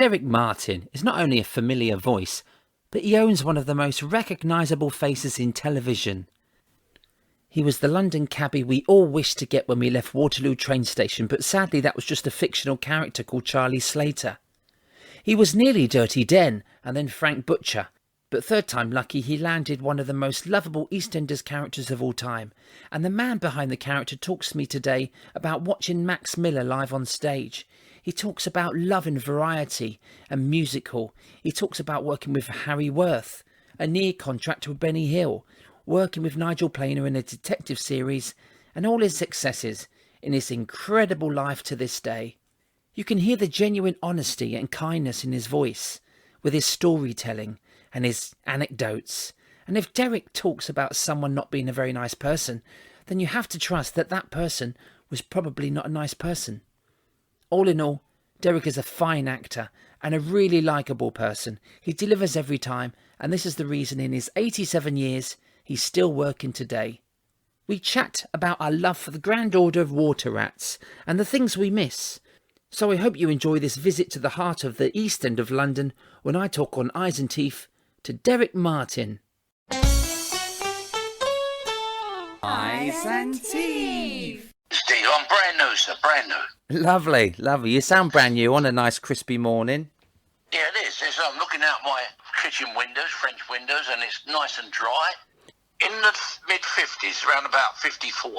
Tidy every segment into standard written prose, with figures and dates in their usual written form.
Derek Martin is not only a familiar voice, but he owns one of the most recognisable faces in television. He was the London cabbie we all wished to get when we left Waterloo train station, but sadly that was just a fictional character called Charlie Slater. He was nearly Dirty Den and then Frank Butcher, but third time lucky he landed one of the most lovable EastEnders characters of all time. And the man behind the character talks to me today about watching Max Miller live on stage. He talks about love and variety and musical. He talks about working with Harry Worth, a near contract with Benny Hill, working with Nigel Planer in a detective series, and all his successes in his incredible life to this day. You can hear the genuine honesty and kindness in his voice, with his storytelling and his anecdotes. And if Derek talks about someone not being a very nice person, then you have to trust that that person was probably not a nice person. All in all, Derek is a fine actor and a really likeable person. He delivers every time, and this is the reason in his 87 years he's still working today. We chat about our love for the Grand Order of Water Rats and the things we miss. So I hope you enjoy this visit to the heart of the East End of London when I talk on Eyes and Teeth to Derek Martin. Eyes and Teeth. Steve, I'm brand new, sir, brand new. Lovely, lovely. You sound brand new on a nice crispy morning. Yeah, it is. I'm looking out my kitchen windows, French windows, and it's nice and dry. In the mid-50s, around about 54,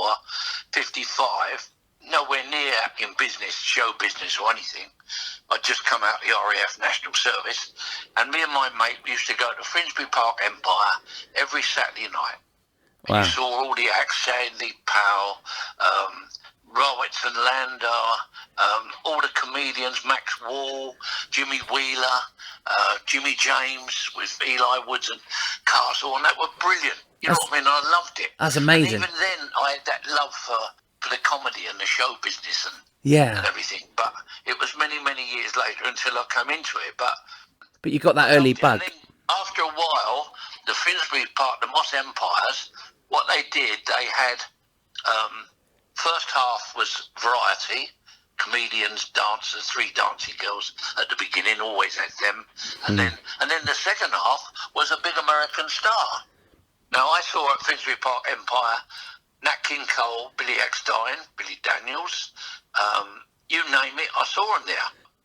55, nowhere near in business, show business or anything. I'd just come out of the RAF National Service, and me and my mate used to go to Finsbury Park Empire every Saturday night. Wow. You saw all the acts, Sandy Powell, Roberts and Landau, all the comedians, Max Wall, Jimmy Wheeler, Jimmy James with Eli Woods and Castle, and that were brilliant. You know what I mean? I loved it. That's amazing. And even then, I had that love for the comedy and the show business and everything. But it was many, many years later until I came into it. But you got that early bug. And then after a while, the Finsbury Park, the Moss Empires, what they did, they had first half was variety, comedians, dancers, 3 dancing girls at the beginning, always had them, and then the second half was a big American star. Now I saw at Finsbury Park Empire Nat King Cole, Billy Eckstein, Billy Daniels, you name it, I saw him there.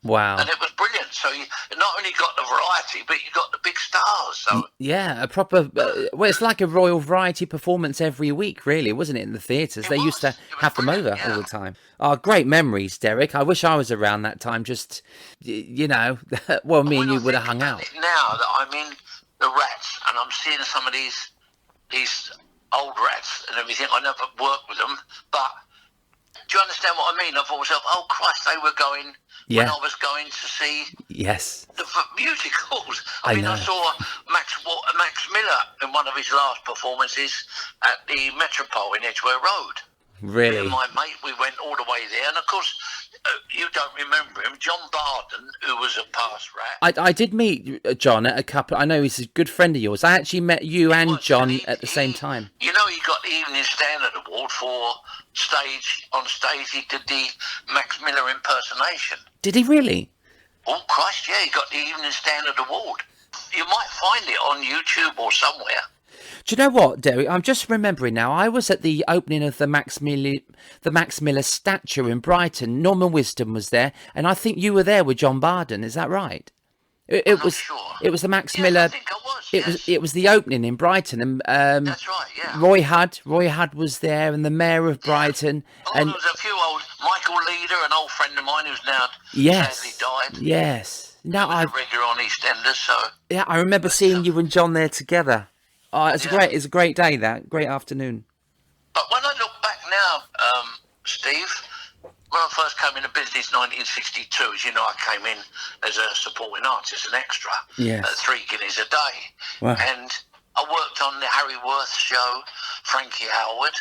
Wow. And it was brilliant. So you not only got the variety, but you got the big stars. So yeah, a proper, well, it's like a royal variety performance every week, really, wasn't it, in the theatres? They used to have them over all the time. Oh, great memories, Derek. I wish I was around that time, just, you know, well, me and you would have hung out. Now that I'm in the Rats and I'm seeing some of these old Rats and everything, I never worked with them, but do you understand what I mean? I thought to myself, oh, Christ, they were going... when I was going to see the musicals. I mean, I saw Max Miller in one of his last performances at the Metropole in Edgware Road. Really? Me and my mate, we went all the way there. And, of course, you don't remember him, John Barden, who was a past rat. I did meet John at a couple... I know he's a good friend of yours. I actually met you and John at the same time. You know, he got the Evening Standard Award for... on stage he did the Max Miller impersonation. Did he really? Oh Christ, yeah, he got the Evening Standard Award. You might find it on YouTube or somewhere. Do you know what, Derek? I'm just remembering now. I was at the opening of the Max Miller statue in Brighton. Norman Wisdom was there, and I think you were there with John Barden. Is that right? It was the Max Miller. I think I was. It was the opening in Brighton, and that's right. Yeah. Roy Hudd was there, and the mayor of Brighton. Oh, and there was a few old Michael Leader, an old friend of mine who's now sadly died. Yes. Now I regular on EastEnders, so yeah, I remember seeing you and John there together. Oh, it's great. It's a great day. That great afternoon. But when I look back now, Steve. When I first came into business in 1962, as you know, I came in as a supporting artist, an extra, at 3 guineas a day. Wow. And I worked on the Harry Worth show, Frankie Howard.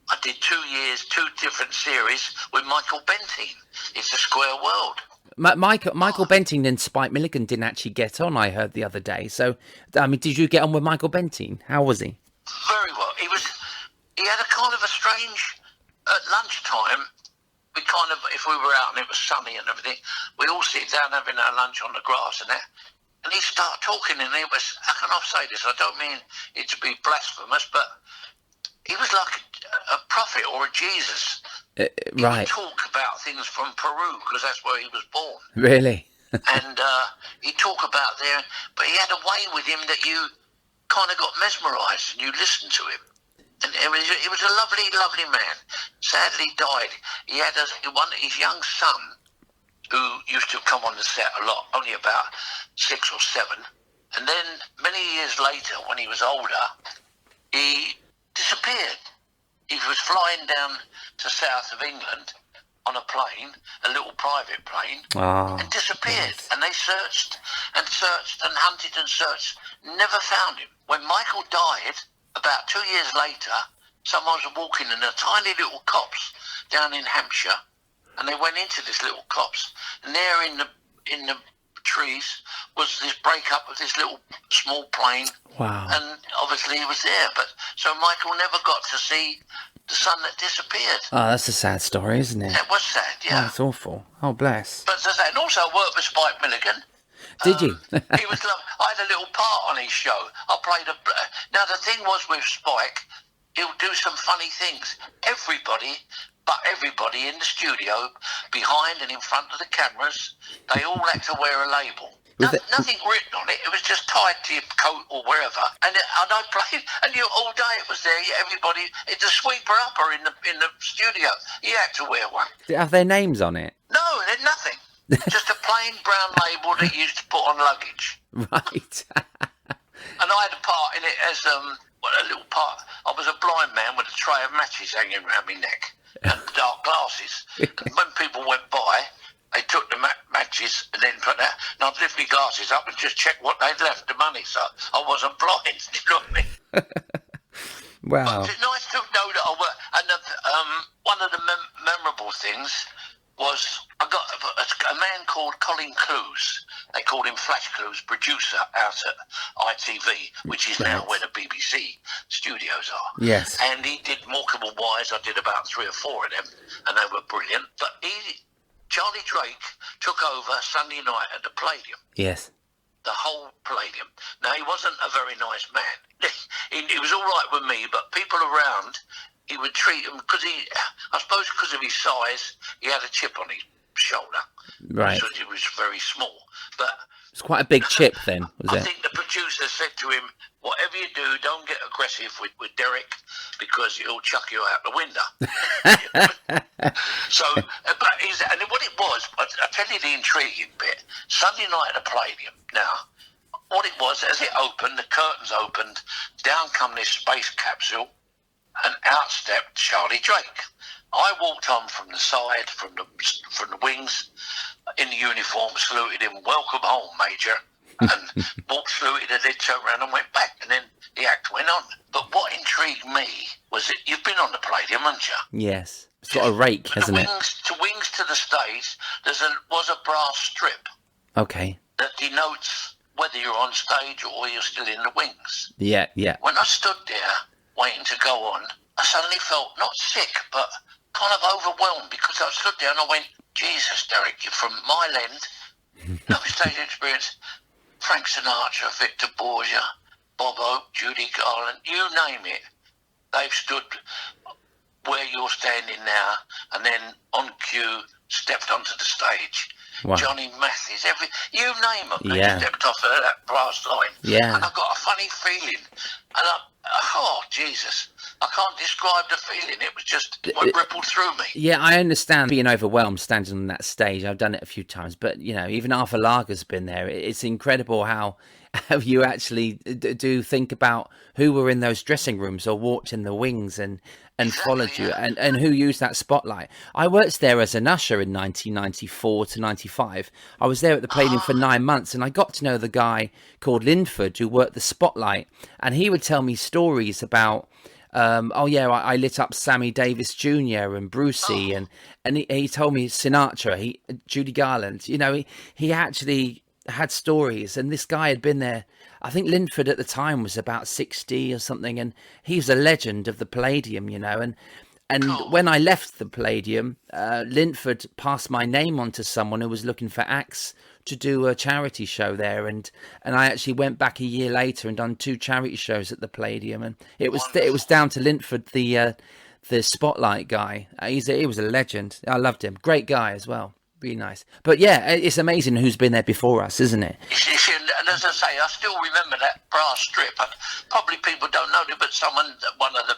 I did 2 years, 2 different series with Michael Benteen. It's a Square World. Michael Benteen and Spike Milligan didn't actually get on, I heard the other day. So, I mean, did you get on with Michael Benteen? How was he? Very well. He had a kind of a strange, at lunchtime, we kind of, if we were out and it was sunny and everything, we all sit down having our lunch on the grass and that. And he started talking, and it was, how can I say this? I don't mean it to be blasphemous, but he was like a prophet or a Jesus. He Right. would talk about things from Peru, because that's where he was born. Really? And he'd talk about there, but he had a way with him that you kind of got mesmerised and you listened to him. And he was a lovely, lovely man. Sadly died. He had his young son, who used to come on the set a lot, only about 6 or 7. And then many years later, when he was older, he disappeared. He was flying down to south of England on a plane, a little private plane, and disappeared. Yes. And they searched and searched and hunted and searched, never found him. When Michael died, about 2 years later, someone was walking in a tiny little copse down in Hampshire, and they went into this little copse, and there in the trees was this breakup of this little small plane. Wow. And obviously he was there, but so Michael never got to see the son that disappeared. Oh, that's a sad story, isn't it? It was sad, yeah. Oh, that's awful. Oh, bless. But as I said, and also I worked with Spike Milligan. Did you? He was lovely. I had a little part on his show. I played now the thing was with Spike, he'll do some funny things. Everybody in the studio, behind and in front of the cameras, they all had to wear a label. Nothing written on it. It was just tied to your coat or wherever. And I played, and all day it was there. Everybody, it's a sweeper upper in the studio. He had to wear one. Did it have their names on it? No, there's nothing. Just a plain brown label that you used to put on luggage. Right. And I had a part in it as a little part. I was a blind man with a tray of matches hanging around my neck and dark glasses. And when people went by, they took the matches and then put that. And I'd lift my glasses up and just check what they'd left, the money, so I wasn't blind. You know what I mean? Wow. But it's nice to know that I work. And one of the memorable things was I got a man called Colin Clues. They called him Flash Clues, producer out at ITV, which is now where the BBC studios are. Yes. And he did Morecambe Wise. I did about 3 or 4 of them, and they were brilliant. But Charlie Drake took over Sunday night at the Palladium. Yes. The whole Palladium. Now, he wasn't a very nice man. he was all right with me, but people around, he would treat him, I suppose because of his size, he had a chip on his shoulder. Right. So it was very small. But it's quite a big chip then, was it? I think the producer said to him, whatever you do, don't get aggressive with Derek, because he'll chuck you out the window. So, and what it was, I'll tell you the intriguing bit. Sunday night at the Palladium. Now, what it was, as it opened, the curtains opened, down come this space capsule, and out stepped Charlie Drake. I walked on from the side, from the wings, in the uniform, saluted him, welcome home, Major, and walked through it, and then turned around and went back, and then the act went on. But what intrigued me was that you've been on the Palladium, haven't you? Yes. It's got a rake, hasn't it? Wings to the stage, was a brass strip. Okay. That denotes whether you're on stage or you're still in the wings. Yeah, yeah. When I stood there waiting to go on, I suddenly felt not sick, but kind of overwhelmed, because I stood there and I went, Jesus, Derek, you're from Mile End, no stage experience, Frank Sinatra, Victor Borgia, Bob Hope, Judy Garland, you name it. They've stood where you're standing now, and then on cue stepped onto the stage. Wow. Johnny Mathis, you name them, they stepped off of that brass line. Yeah. And I got a funny feeling, and oh Jesus, I can't describe the feeling. It was just what rippled through me. Yeah, I understand being overwhelmed standing on that stage. I've done it a few times, but even Arthur Lager's been there. It's incredible how you actually do think about who were in those dressing rooms or walked in the wings and followed you, and who used that spotlight. I worked there as an usher in 1994 to 95. I was there at the Palladium for 9 months, and I got to know the guy called Linford who worked the spotlight, and he would tell me stories about I lit up Sammy Davis Jr. and Brucey, and he told me Sinatra, Judy Garland. He actually had stories, and this guy had been there. I think Linford at the time was about 60 or something, and he's a legend of the Palladium, and And Cool. when I left the Palladium, Linford passed my name on to someone who was looking for acts to do a charity show there, and I actually went back a year later and done 2 charity shows at the Palladium, and it was down to Linford, the Spotlight guy. He was a legend. I loved him. Great guy as well. Really nice. But yeah, it's amazing who's been there before us, isn't it? And as I say, I still remember that brass strip. Probably people don't know it, but one of the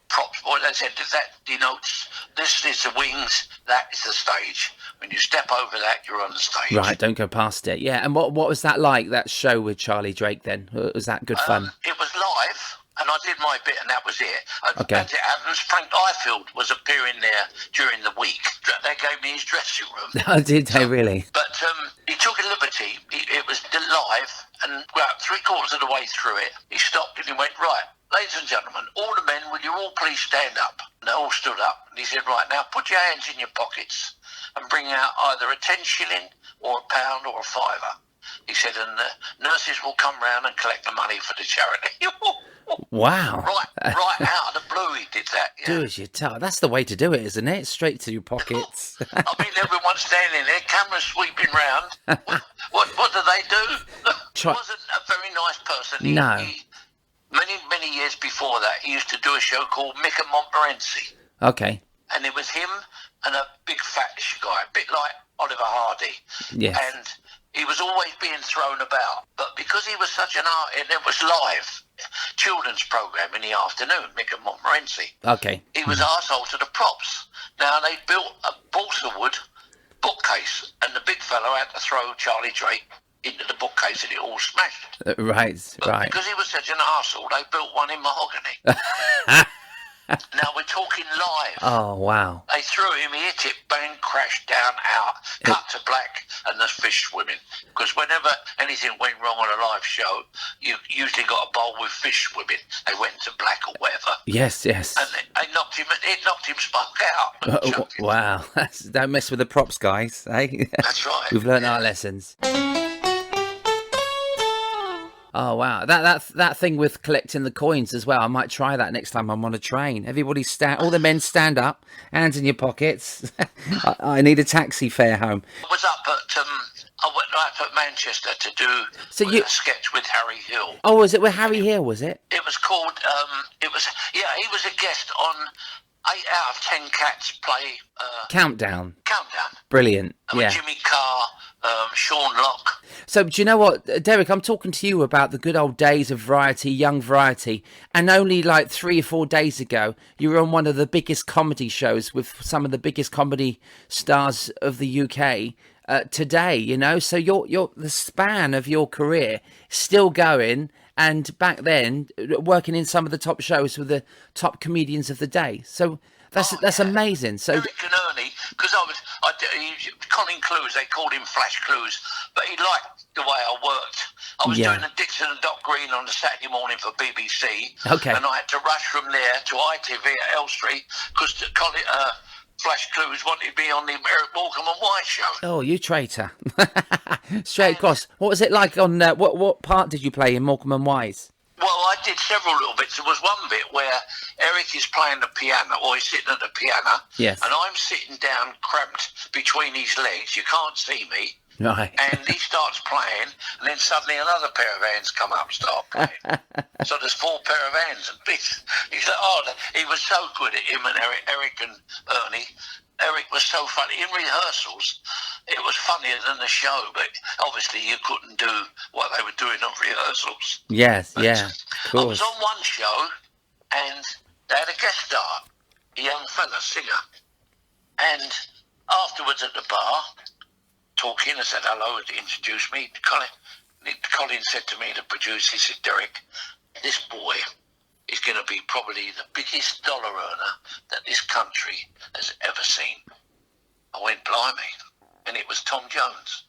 props boys, they said that denotes this is the wings, that is the stage. When you step over that, you're on the stage. Right, don't go past it. Yeah, and what was that like, that show with Charlie Drake then? Was that good fun? It was live, and I did my bit, and that was it. Okay. As it happens, Frank Ifield was appearing there during the week. They gave me his dressing room. Oh, did they really? But he took a liberty. It was live, and about 3/4 of the way through it, he stopped and he went, right, ladies and gentlemen, all the men, will you all please stand up? And they all stood up. And he said, right, now put your hands in your pockets and bring out either a 10 shilling or a pound or a fiver. He said, and the nurses will come round and collect the money for the charity. Wow. Right out of the blue he did that. Yeah. Do as you're told. That's the way to do it, isn't it? Straight to your pockets. I mean, everyone's standing there, cameras sweeping round. What do they do? He wasn't a very nice person. No. Many years before that, he used to do a show called Mick and Montmorency. Okay. And it was him and a big fat guy, a bit like Oliver Hardy. Yes. And he was always being thrown about. But because he was such an artist, it was live, children's programme in the afternoon, Mick and Montmorency. Okay. He was arsehole to the props. Now, they built a balsa wood bookcase, and the big fellow had to throw Charlie Drake into the bookcase and it all smashed. Right. Because he was such an arsehole, they built one in mahogany. Now we're talking live. Oh, wow. They threw him, he hit it, bang, crashed down, out, cut to black, and there's fish swimming. Because whenever anything went wrong on a live show, you usually got a bowl with fish swimming. They went to black or whatever. Yes. And it knocked him spark out. Wow. Don't mess with the props, guys. Eh? That's right. We've learned our lessons. Oh wow, that thing with collecting the coins as well. I might try that next time I'm on a train. Everybody all the men stand up, hands in your pockets. I need a taxi fare home. I was up at I went up at Manchester to do a sketch with Harry Hill. Oh, was it with Harry Hill? Was it? It was called. He was a guest on 8 out of 10 Cats play. Countdown. Countdown. Brilliant. With Yeah. Jimmy Carr, Sean Locke. So do you know what, Derek? I'm talking to you about the good old days of Variety, Young Variety, and only like 3 or 4 days ago, you were on one of the biggest comedy shows with some of the biggest comedy stars of the UK. Today, you know, so the span of your career still going, and back then working in some of the top shows with the top comedians of the day. So that's amazing. So Eric and Ernie, because Colin Clues, they called him Flash Clues, but he liked the way I worked. I was doing the Dixon and Doc Green on the Saturday morning for BBC, Okay. and I had to rush from there to ITV at Elstree because Flash Clues wanted me on the Eric Morecambe and White show. Oh, you traitor. Straight across. What was it like on, what part did you play in Morecambe and Wise? Well, I did several little bits. There was one bit where Eric is playing the piano, or he's sitting at the piano, Yes. and I'm sitting down cramped between his legs. You can't see me. Right. And he starts playing, and then suddenly another pair of hands come up, start playing. So there's 4 pair of hands, and he's like, he was so good at him and Eric and Ernie. Eric was so funny. In rehearsals, it was funnier than the show, but obviously you couldn't do what they were doing on rehearsals. Yes, But yeah, of I was course. on one show, and they had a guest star, a young fella, singer. And afterwards at the bar, talking, I said hello to introduce me. Colin said to me, the producer, he said, Derek, this boy is going to be probably the biggest dollar earner that this country has ever seen. I went, blimey. And it was Tom Jones.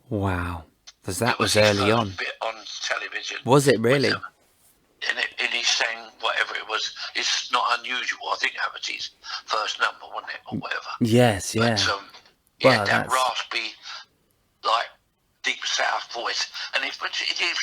Wow. Because that was his early first on. bit on television. Was it really? And he sang whatever it was. It's not unusual. I think that was his first number, wasn't it? Or whatever. Yes, yeah. But, he had that that's- raspy, like, deep south voice. And it was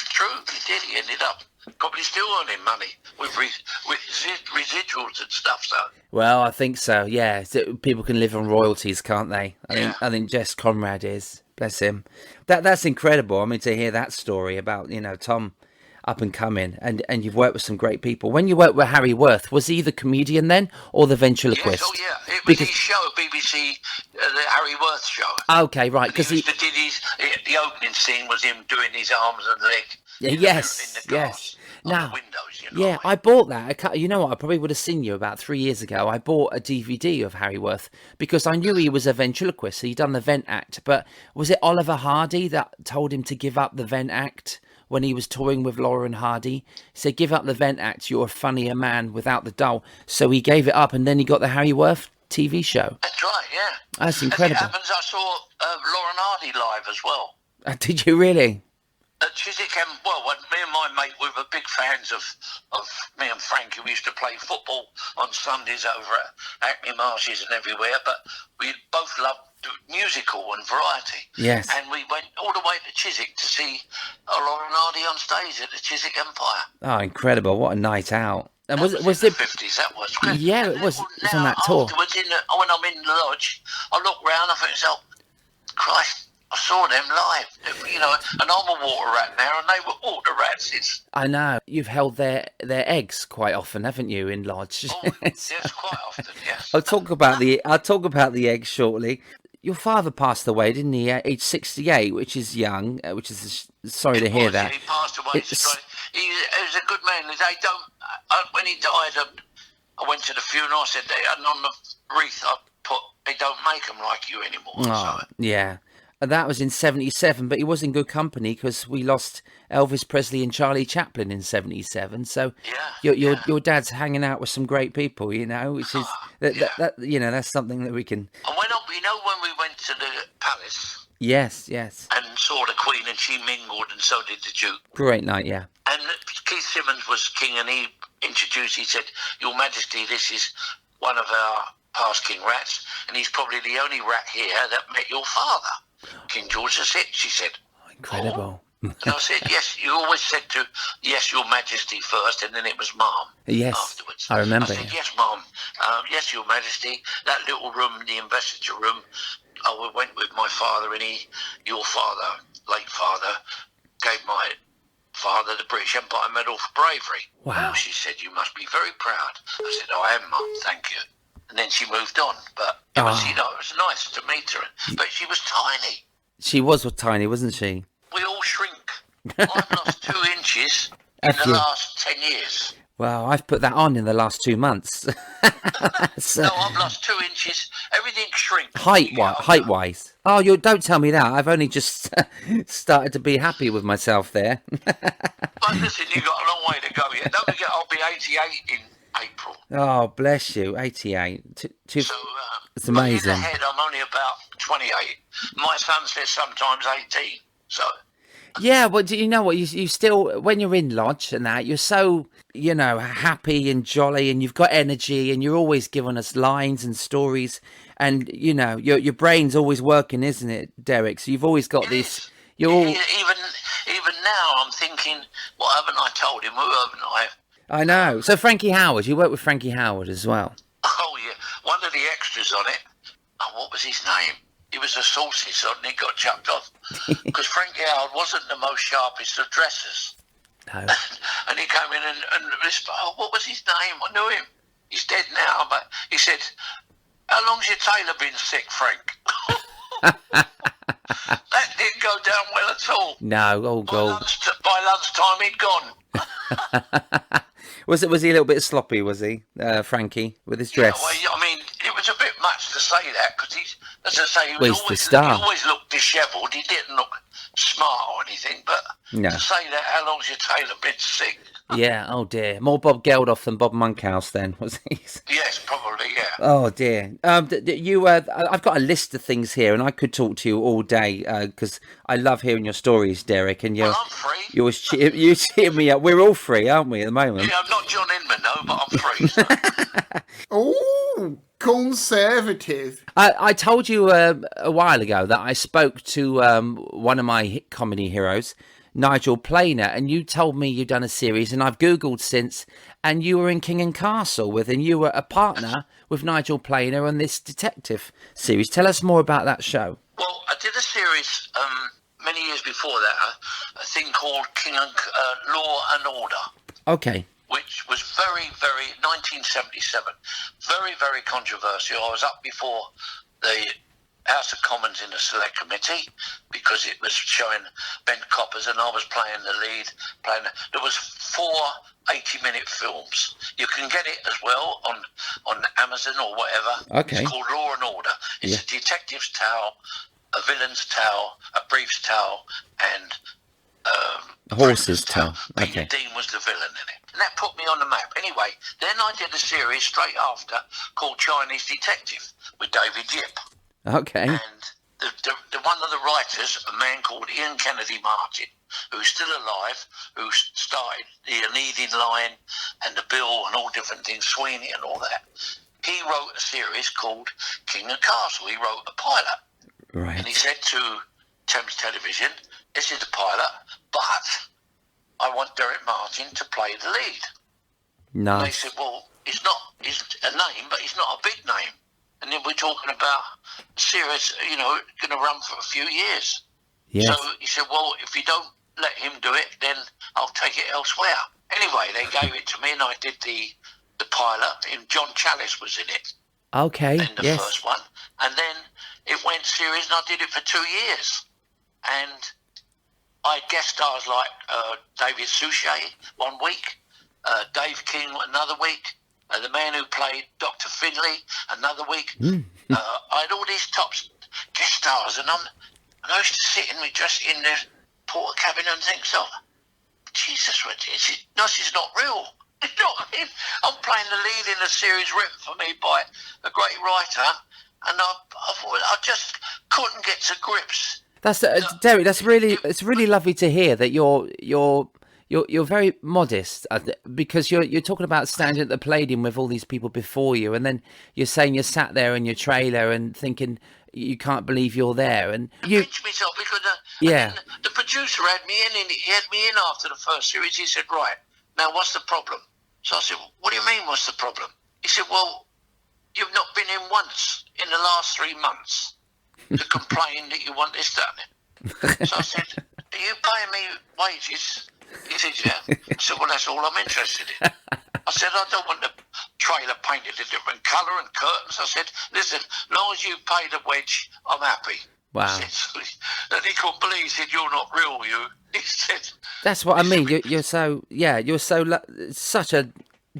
true. He did. He ended up probably still earning money with residuals and stuff. So Well, I think so. Yeah, so people can live on royalties, can't they? Yeah. I think Jess Conrad is. Bless him. That's incredible. I mean, to hear that story about Tom up and coming, and you've worked with some great people. When you worked with Harry Worth, was he the comedian then, or the ventriloquist? yes, oh yeah, it was his show, BBC, the Harry Worth show. Okay, right, because he did the opening scene was him doing his arms and leg. Yes, in the glass, on Now, the windows, yeah, I bought that. You know what? I probably would have seen you about 3 years ago. I bought a DVD of Harry Worth because I knew he was a ventriloquist. So he'd done the vent act. But was it Oliver Hardy that told him to give up the vent act when he was touring with Lauren Hardy? He said, give up the vent act. You're a funnier man without the doll. So he gave it up, and then he got the Harry Worth TV show. That's right, yeah. That's incredible. As it happens, I saw Lauren Hardy live as well. Did you really? At Chiswick, when me and my mate, we were big fans of me and Frankie. We used to play football on Sundays over at Hackney Marshes and everywhere, but we both loved musical and variety. Yes. And we went all the way to Chiswick to see Lauren Hardy on stage at the Chiswick Empire. Oh, incredible. What a night out. And was it the 50s, that was. Yeah, it was. It was on that tour. Afterwards, when I'm in the lodge, I look round, I think to myself, Christ, I saw them live, and I'm a water rat now, and they were water rats. I know. You've held their eggs quite often, haven't you, in lodge? Oh, yes, quite often, yes. I'll talk about the eggs shortly. Your father passed away, didn't he, at age 68, which is young, sorry to hear that. He passed away. He was a good man. When he died, I went to the funeral, I said, and on the wreath I put, they don't make them like you anymore. Oh, yeah. And that was in 77, but he was in good company because we lost Elvis Presley and Charlie Chaplin in 77. So your dad's hanging out with some great people, which is that's something that we can. And when we went to the palace. Yes. And saw the Queen, and she mingled, and so did the Duke. Great night, yeah. And Keith Simmons was king, and he introduced. He said, "Your Majesty, this is one of our past King Rats, and he's probably the only rat here that met your father, King George VI." She said, "Incredible." And I said, "Yes, you always said yes, Your Majesty first, and then it was Ma'am." Yes, afterwards. I remember. I said, "Yes, Ma'am. Yes, Your Majesty. That little room, the investiture room, I went with my father, and your father, late father, gave my father the British Empire Medal for bravery." Wow. Oh, she said, "You must be very proud." I said, "I am, Mum, thank you." And then she moved on, but it was nice to meet her. But she was tiny. She was tiny, wasn't she? We all shrink. I've lost 2 inches in the last 10 years. Well, I've put that on in the last 2 months. No, I've lost 2 inches. Everything shrinks. Height-wise. Oh, don't tell me that. I've only just started to be happy with myself there. But listen, you've got a long way to go yet. Don't forget, I'll be 88 in April. Oh, bless you. 88. So, it's amazing. In the head, I'm only about 28. My son says sometimes 18. So. Yeah, but do you know what? You still, when you're in lodge and that, you're so, happy and jolly, and you've got energy, and you're always giving us lines and stories, and your brain's always working, isn't it, Derek? So you've always got this. You're all... Even now, I'm thinking, what haven't I told him? Who haven't I? I know. So Frankie Howard, you work with Frankie Howard as well. Oh yeah, one of the extras on it. Oh, what was his name? He was a saucy son, and he got chucked off because Frankie Howard wasn't the most sharpest of dressers. No. And he came in and what was his name? I knew him. He's dead now, but he said, "How long's your tailor been sick, Frank?" That didn't go down well at all. No, By lunchtime, he'd gone. Was he a little bit sloppy? Was he, Frankie, with his dress? Yeah, well, I mean, it was a bit much to say that because as I say, he always looked dishevelled. He didn't look smart or anything, but to say that, how long's your tailor been sick? Yeah, oh dear. More Bob Geldof than Bob Monkhouse then, was he? Yes, probably, yeah. Oh dear. I've got a list of things here, and I could talk to you all day because I love hearing your stories, Derek. And I'm free. You cheer me up. We're all free, aren't we, at the moment? Yeah, I'm not John Inman, though, but I'm free. So. Oh, conservative. I told you a while ago that I spoke to one of my comedy heroes, Nigel Planer, and you told me you'd done a series, and I've Googled since, and you were in King and Castle and you were a partner with Nigel Planer on this detective series. Tell us more about that show. Well, I did a series many years before that, a thing called Law and Order. Okay. Which was very, very, 1977, very, very controversial. I was up before the House of Commons in the Select Committee because it was showing Ben Coppers and I was playing the lead. There was 4 80-minute films. You can get it as well on Amazon or whatever. Okay. It's called Law and Order. It's a detective's tale, a villain's tale, a brief's tale, and a horse's tale. Okay. Peter Dean was the villain in it. And that put me on the map. Anyway, then I did a series straight after called Chinese Detective with David Yip. Okay. And the one of the writers, a man called Ian Kennedy Martin, who's still alive, who started the Leading Line and the Bill and all different things, Sweeney and all that. He wrote a series called King and Castle. He wrote a pilot. Right. And he said to Thames Television, this is the pilot, but I want Derek Martin to play the lead. Nice. And they said, well, he's a name, but he's not a big name. And then we're talking about a series, going to run for a few years. Yes. So he said, well, if you don't let him do it, then I'll take it elsewhere. Anyway, they gave it to me and I did the pilot, and John Challis was in it. Okay, In the first one. And then it went series and I did it for 2 years. And I had guest stars like David Suchet one week, Dave King another week, the man who played Dr. Finlay another week. I had all these top guest stars, and I used to sit just in the porter cabin and think, Jesus, this is not real. You know what I mean? I'm playing the lead in a series written for me by a great writer, and I just couldn't get to grips. That's Derek. That's really. It's really lovely to hear that you're very modest, because you're talking about standing at the Palladium with all these people before you, and then you're saying you sat there in your trailer and thinking you can't believe you're there, and you pinched myself because the producer had me in, and he had me in after the first series. He said, right, now what's the problem? So I said, what do you mean what's the problem? He said, well, you've not been in once in the last 3 months to complain that you want this done. So I said, are you paying me wages? He said, yeah. I said, well, that's all I'm interested in. I said, I don't want the trailer painted a different colour and curtains. I said, listen, as long as you pay the wedge, I'm happy. Wow. And he couldn't believe, he said, you're not real, you. He said... That's what I mean. You're such a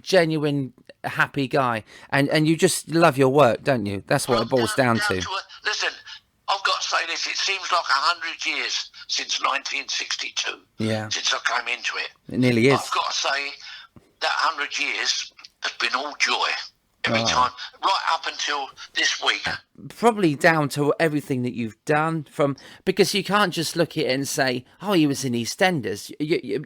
genuine, happy guy. And you just love your work, don't you? That's what it boils down to. Listen, I've got to say this, it seems like 100 years since 1962. Yeah. Since I came into it. It nearly is. I've got to say that 100 years has been all joy every time, right up until this week. Probably down to everything that you've done, because you can't just look at it and say, oh, he was in EastEnders. You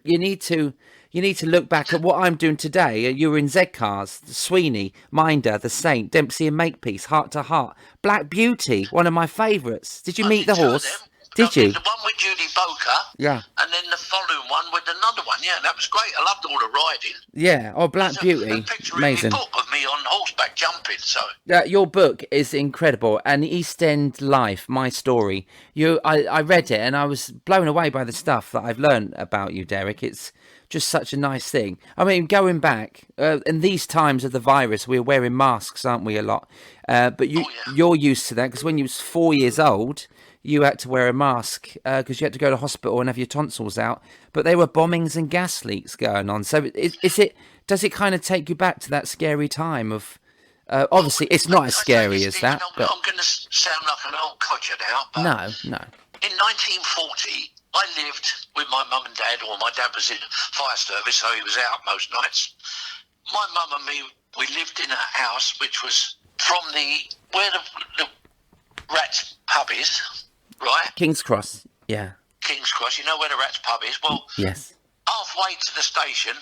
need to look back at what I'm doing today. You were in Z-Cars, Sweeney, Minder, The Saint, Dempsey and Makepeace, Heart to Heart, Black Beauty, one of my favourites. Did you meet the horse? Did you? The one with Judy Boker. Yeah. And then the following one with another one. Yeah, that was great. I loved all the riding. Yeah. Oh, Black Beauty. A picture Amazing. in my book of me on horseback jumping. So. Your book is incredible. And East End Life, My Story. I read it and I was blown away by the stuff that I've learned about you, Derek. It's just such a nice thing. I mean, going back, in these times of the virus, we're wearing masks, aren't we, a lot? But you're used to that, because when you was 4 years old, you had to wear a mask because you had to go to hospital and have your tonsils out. But there were bombings and gas leaks going on. So does it kind of take you back to that scary time of... obviously, it's not as scary as that. I'm going to sound like an old codger now. But No. In 1940, I lived with my mum and dad, or my dad was in fire service, so he was out most nights. My mum and me, we lived in a house which was from where the Rats pub is, right? King's Cross, yeah. King's Cross, you know where the Rats pub is? Well, yes. Halfway to the station,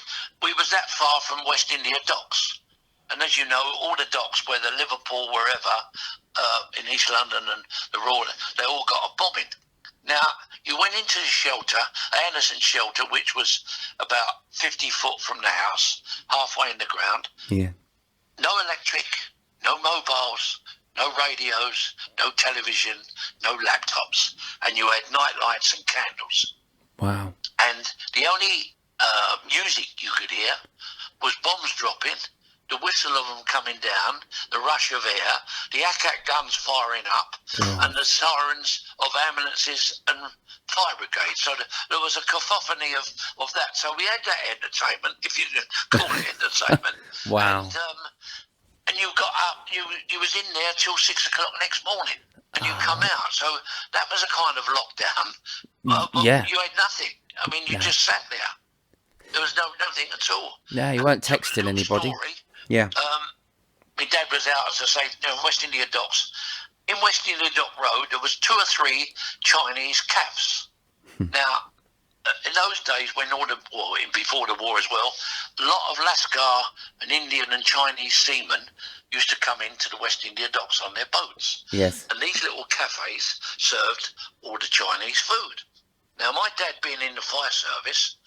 we was that far from West India Docks. And as you know, all the docks, whether Liverpool, wherever, in East London and the Royal, they all got a bombing. Now, you went into the shelter, Anderson shelter, which was about 50 foot from the house, halfway in the ground. Yeah. No electric, no mobiles, no radios, no television, no laptops, and you had night lights and candles. Wow. And the only music you could hear was bombs dropping, the whistle of them coming down, the rush of air, the ACAC guns firing up, and the sirens of ambulances and fire brigades. So there was a cacophony of that. So we had that entertainment, if you can call it entertainment. Wow. And you got up, you was in there till 6 o'clock next morning, and you come out. So that was a kind of lockdown. But Yeah. you had nothing. I mean, you just sat there. There was nothing at all. No, you weren't texting anybody. Story, Yeah. my dad was out, as I say, in West India Docks. In West India Dock Road, there was 2 or 3 Chinese CAFs. Now, in those days, before the war as well, a lot of Lascar and Indian and Chinese seamen used to come into the West India Docks on their boats. Yes. And these little cafes served all the Chinese food. Now, my dad being in the fire service,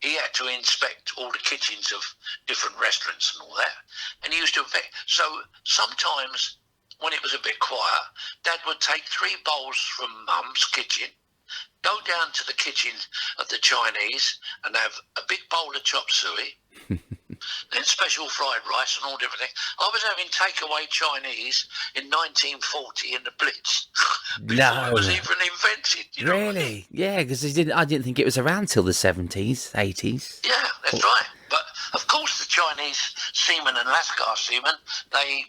he had to inspect all the kitchens of different restaurants and all that. And he used to... So sometimes, when it was a bit quiet, Dad would take 3 bowls from Mum's kitchen, go down to the kitchen of the Chinese and have a big bowl of chop suey, then special fried rice and all different things. I was having takeaway Chinese in 1940 in the Blitz. Before it was even invented. You know what I mean? Really? Yeah, because I didn't think it was around till the 70s, 80s. Yeah, that's right. But of course, the Chinese seamen and Lascar seamen, they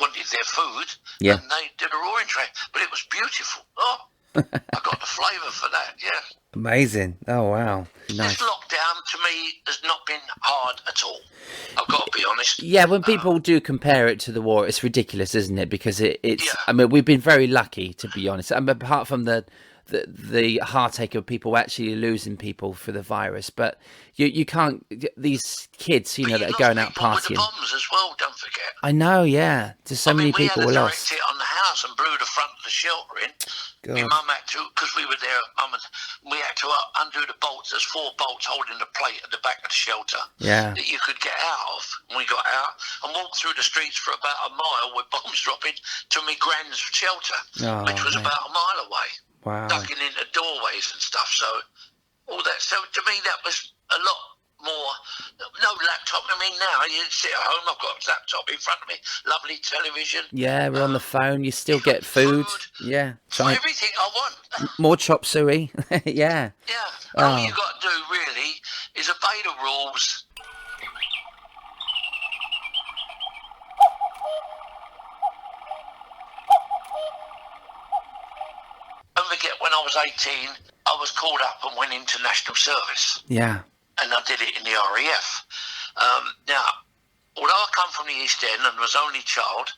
wanted their food, Yeah. and they did a roaring train. But it was beautiful. Oh, I got the flavour for that. Yeah. Amazing. Oh, wow. Nice. This lockdown to me has not been hard at all. I've got to be honest. Yeah, when people do compare it to the war, it's ridiculous, isn't it? Because it's. Yeah. I mean, we've been very lucky, to be honest. I mean, apart from the heartache of people actually losing people for the virus, but you can't. These kids, But that are lost going out people with the partying. bombs as well. Don't forget. I know. Yeah, just so many people we were had a lost. direct hit on the house and blew the front of the shelter in. My God. mum had to, because we were there, we had to undo the bolts. There's 4 bolts holding the plate at the back of the shelter Yeah. that you could get out of. And we got out and walked through the streets for about a mile with bombs dropping to my grand's shelter, Oh, which was mate. about a mile away, Wow. ducking into doorways and stuff. So all that. So to me, that was a lot more. No laptop. I mean, now you sit at home. I've got a laptop in front of me. Lovely television. Yeah, we're on the phone. You still get food. Yeah. For everything I want. More chop suey. Yeah. Yeah. Oh. All you got to do really is obey the rules. Don't forget, when I was 18, I was called up and went into national service, Yeah. and I did it in the RAF. Now, although I come from the East End and was only child,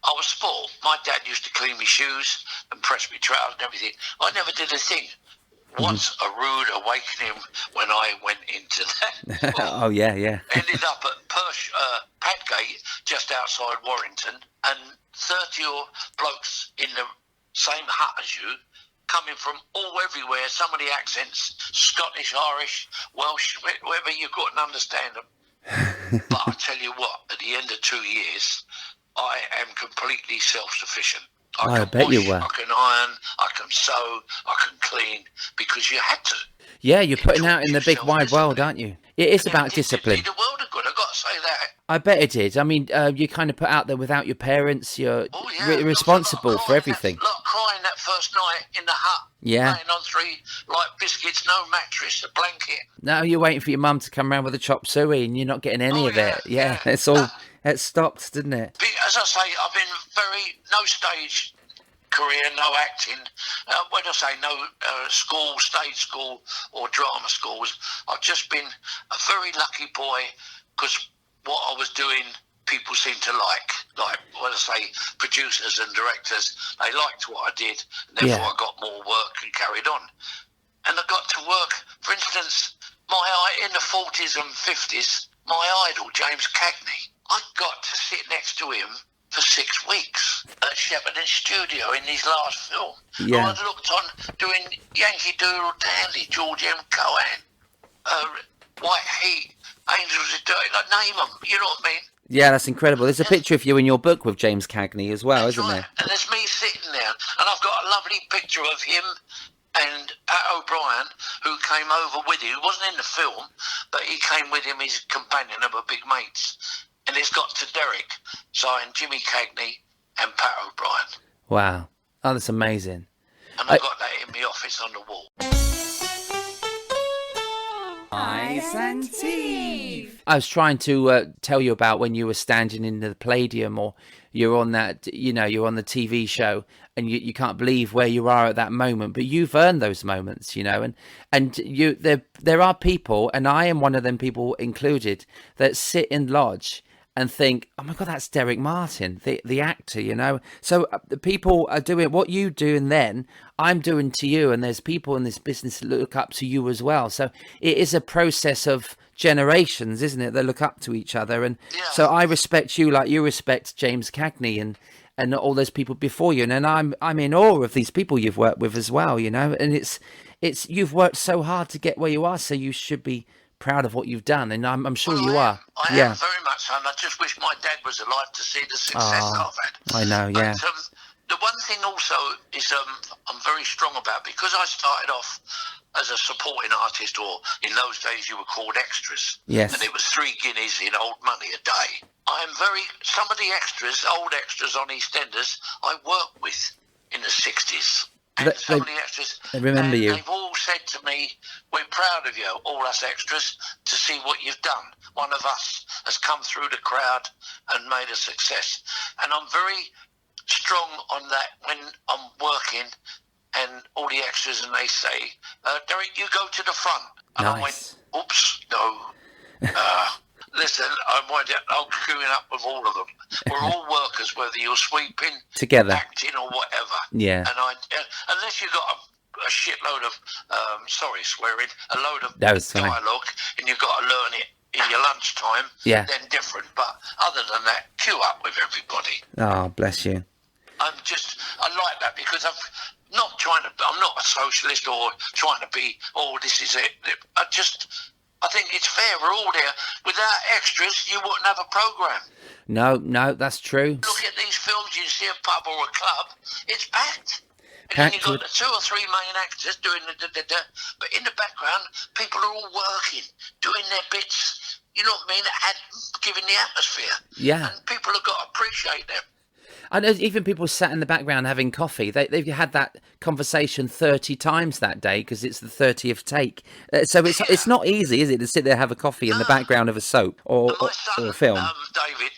I was spoiled. My dad used to clean me shoes and press me trousers and everything. I never did a thing. What's a rude awakening when I went into that? Oh, yeah, yeah. Ended up at Padgate, just outside Warrington, and 30 or blokes in the same hut as you, coming from all everywhere, some of the accents, Scottish, Irish, Welsh, wherever you couldn't understand them. But I tell you what, at the end of 2 years, I am completely self-sufficient. I bet you were. I can iron, I can sew, I can clean, because you had to. Yeah, you're putting taught out in the you big wide world, self-discipline. aren't you? It is about It discipline. did the world a good, I've got to say that. I bet it did. I mean, you kind of put out there without your parents. You're Oh, yeah. There was a lot responsible of for crying everything. A lot of crying that first night in the hut. Yeah. Laying on 3 light biscuits, no mattress, a blanket. Now you're waiting for your mum to come around with a chop suey and you're not getting any Oh, of yeah, it. Yeah, yeah. it's all... It stopped, didn't it? As I say, I've been no stage career, no acting. When I say no school, stage school or drama schools, I've just been a very lucky boy, because what I was doing, people seem to like. Like, when I say producers and directors, they liked what I did, and therefore Yeah. I got more work and carried on. And I got to work, for instance, in the 40s and 50s, my idol, James Cagney, I got to sit next to him for 6 weeks at Shepperton Studio in his last film. Yeah. I'd looked on doing Yankee Doodle Dandy, George M. Cohan, White Heat, Angels of Dirty, like, name them, you know what I mean? Yeah, that's incredible. There's a picture of you in your book with James Cagney as well, That's isn't right. there? And there's me sitting there, and I've got a lovely picture of him and Pat O'Brien, who came over with him. He wasn't in the film, but he came with him, his companion, they were big mates. And it's got to Derek, signed Jimmy Cagney and Pat O'Brien. Wow. Oh, that's amazing. And I've got that in my office on the wall. Ice and Teeth. I was trying to tell you about when you were standing in the Palladium, or you're on that, you're on the TV show, and you can't believe where you are at that moment. But you've earned those moments, and you there are people, and I am one of them people included, that sit in lodge and think, oh my God, that's Derek Martin, the actor, So the people are doing what you doing then, I'm doing to you, and there's people in this business that look up to you as well. So it is a process of generations, isn't it? They look up to each other, and so I respect you like you respect James Cagney and all those people before you, and I'm in awe of these people you've worked with as well, and it's you've worked so hard to get where you are, so you should be proud of what you've done, and I'm sure you are. I am very much so, and I just wish my dad was alive to see the success I've had. I know, yeah. But, the one thing also is I'm very strong about, because I started off as a supporting artist, or in those days you were called extras. Yes. And it was 3 guineas in old money a day. Some of the extras, old extras on EastEnders, I worked with in the 60s. And some of the extras, they remember you. They've all said to me, we're proud of you, all us extras, to see what you've done. One of us has come through the crowd and made a success. And I'm very strong on that when I'm working and all the extras, and they say, Derek, you go to the front. And I went, oops, no. Listen, I'm queuing up with all of them. We're all workers, whether you're sweeping, together, acting, or whatever. Yeah. And unless you've got a shitload of, sorry, swearing, a load of dialogue, and you've got to learn it in your lunchtime, then different. But other than that, queue up with everybody. Oh, bless you. I like that, because I'm not a socialist or trying to be, this is it. I think it's fair. We're all there. Without extras, you wouldn't have a programme. No, that's true. Look at these films, you see a pub or a club, it's packed. And then you've got the 2 or 3 main actors doing but in the background, people are all working, doing their bits, you know what I mean, giving the atmosphere. Yeah. And people have got to appreciate them. I know even people sat in the background having coffee. They've had that conversation 30 times that day because it's the 30th take. So it's not easy, is it, to sit there and have a coffee in the background of a soap or a film? David,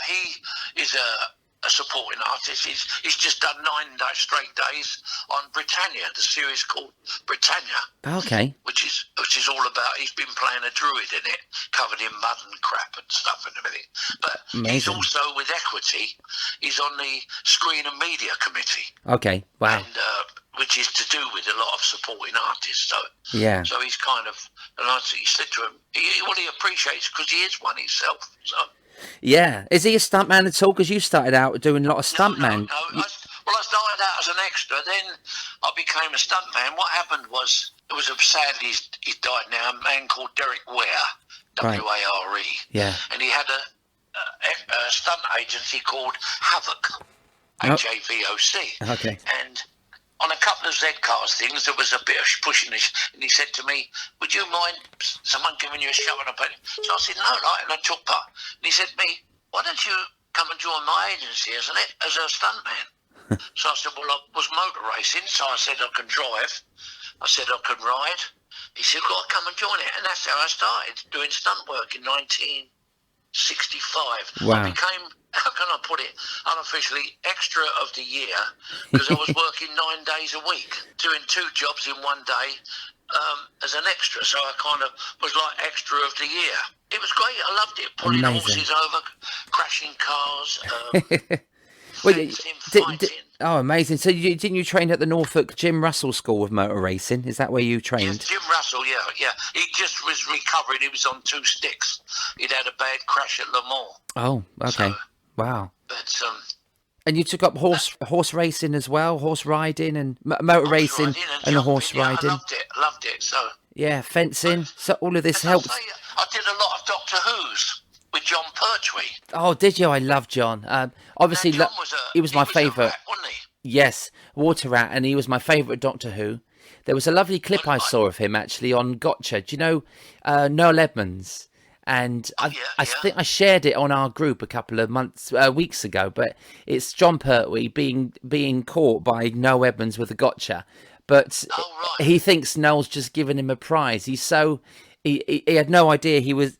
he is a supporting artist. He's just done 9 straight days on Britannia, the series called Britannia. Okay. Which is all about, he's been playing a druid in it, covered in mud and crap and stuff and everything. But amazing. He's also, with Equity, he's on the Screen and Media Committee. Okay, wow. And, which is to do with a lot of supporting artists. So he's kind of, and he said to him, what he appreciates, because he is one himself. So. Yeah. Is he a stuntman at all? Because you started out doing a lot of stuntman. No. I started out as an extra, then I became a stuntman. What happened was, sadly, he's died now, a man called Derek Ware, W-A-R-E. Yeah. And he had a stunt agency called Havoc, H-A-V-O-C. Okay. And on a couple of Z-Cars things, there was a bit of pushiness, and he said to me, would you mind someone giving you a shove on a penny? So I said, no, right, and I took part. And he said to me, why don't you come and join my agency as a stuntman? So I said, well, I was motor racing, so I said I can drive. I said I can ride. He said, well, come and join it. And that's how I started doing stunt work in 1965. Wow. I became, how can I put it, unofficially extra of the year, because I was working 9 days a week, doing 2 jobs in one day as an extra. So I kind of was like extra of the year. It was great. I loved it. Pulling horses over, crashing cars, amazing. So didn't you train at the Norfolk Jim Russell School of Motor Racing? Is that where you trained? Yes, Jim Russell, yeah. He just was recovering. He was on 2 sticks. He'd had a bad crash at Le Mans. Oh, okay. Wow. But And you took up horse racing as well, horse riding and motor horse racing riding and and the horse jumping, yeah, riding. I loved it. So, Yeah, fencing. So all of this as I helps. say, I did a lot of Doctor Who's with John Pertwee. Oh, did you? I love John. Obviously, Now, John he was my favourite. a rat, wasn't he? Yes, Water Rat, and he was my favourite Doctor Who. There was a lovely clip I saw of him actually on Gotcha. Do you know Noel Edmonds? And I think I shared it on our group a couple of weeks ago. But it's John Pertwee being caught by Noel Edmonds with a gotcha. But he thinks Noel's just given him a prize. He's so he had no idea he was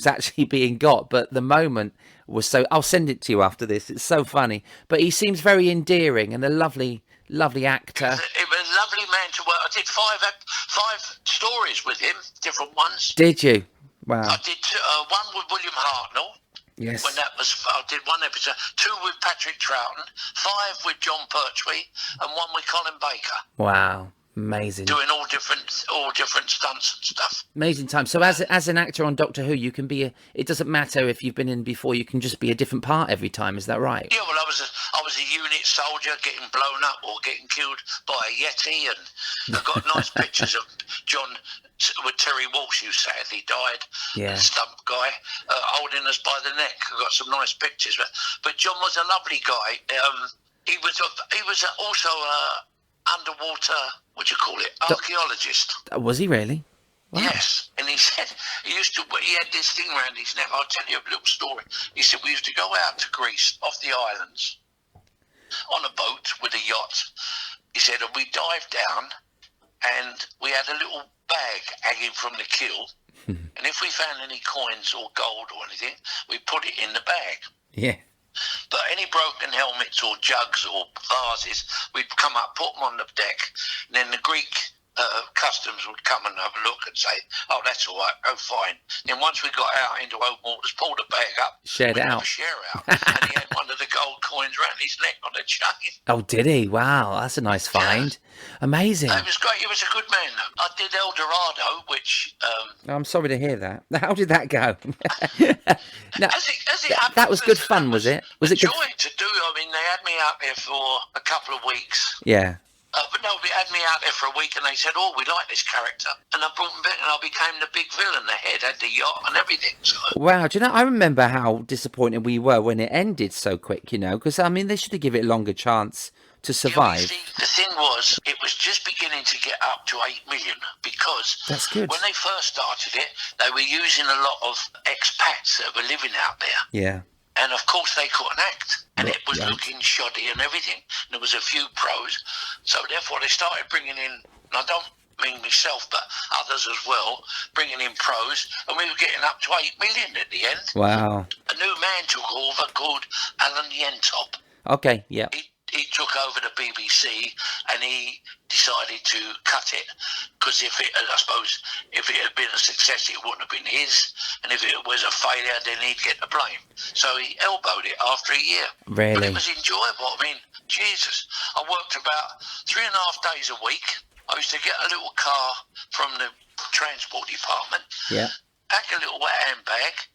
actually being got. But the moment was so. I'll send it to you after this. It's so funny. But he seems very endearing and a lovely actor. It was a lovely man to work. I did five stories with him, different ones. Did you? Wow. I did one with William Hartnell. Yes. When I did one episode, 2 with Patrick Troughton, 5 with John Pertwee, and 1 with Colin Baker. Wow. Amazing. Doing all different stunts and stuff. Amazing time. So as an actor on Doctor Who, you can be it doesn't matter if you've been in before, you can just be a different part every time, is that right? Yeah, well, I was a unit soldier getting blown up or getting killed by a Yeti, and I've got nice pictures of John with Terry Walsh, who sadly died, the stump guy, holding us by the neck. I've got some nice pictures. But John was a lovely guy. He was also underwater, what do you call it, archaeologist. Was he really? Wow. Yes, and he said he had this thing around his neck. I'll tell you a little story. He said we used to go out to Greece off the islands on a boat with a yacht. He said, and we dived down and we had a little bag hanging from the keel, and if we found any coins or gold or anything, we put it in the bag. Yeah. But any broken helmets or jugs or vases, we'd come up, put them on the deck, and then the Greek customs would come and have a look and say, oh, that's all right, oh, fine. Then once we got out into open waters, pulled the bag up, shared it out. And he had one of the gold coins around his neck on a chain. Oh, did he? Wow, that's a nice find. Yeah. Amazing. It was great. He was a good man. I did El Dorado, which... I'm sorry to hear that. How did that go? No, that was good fun, was it? Was it joy good? to do. I mean, they had me out there for a couple of weeks. Yeah. But no, they had me out there for a week, and they said, "Oh, we like this character," and I brought him back, and I became the big villain. The head had the yacht and everything. So. Wow, do you know? I remember how disappointed we were when it ended so quick. You know, because I mean, they should have given it a longer chance to survive. Yeah, see, the thing was, it was just beginning to get up to 8 million because that's good. When they first started it, they were using a lot of expats that were living out there. Yeah. And of course they couldn't act, and it was looking shoddy and everything. And there was a few pros, so therefore they started bringing in, and I don't mean myself, but others as well, bringing in pros, and we were getting up to 8 million at the end. Wow. A new man took over called Alan Yentop. Okay, yeah. He took over the BBC, and he decided to cut it because I suppose if it had been a success, it wouldn't have been his, and if it was a failure, then he'd get the blame. So he elbowed it after a year. Really? But it was enjoyable. I mean, Jesus, I worked about 3.5 days a week. I used to get a little car from the transport department, pack a little wet handbag,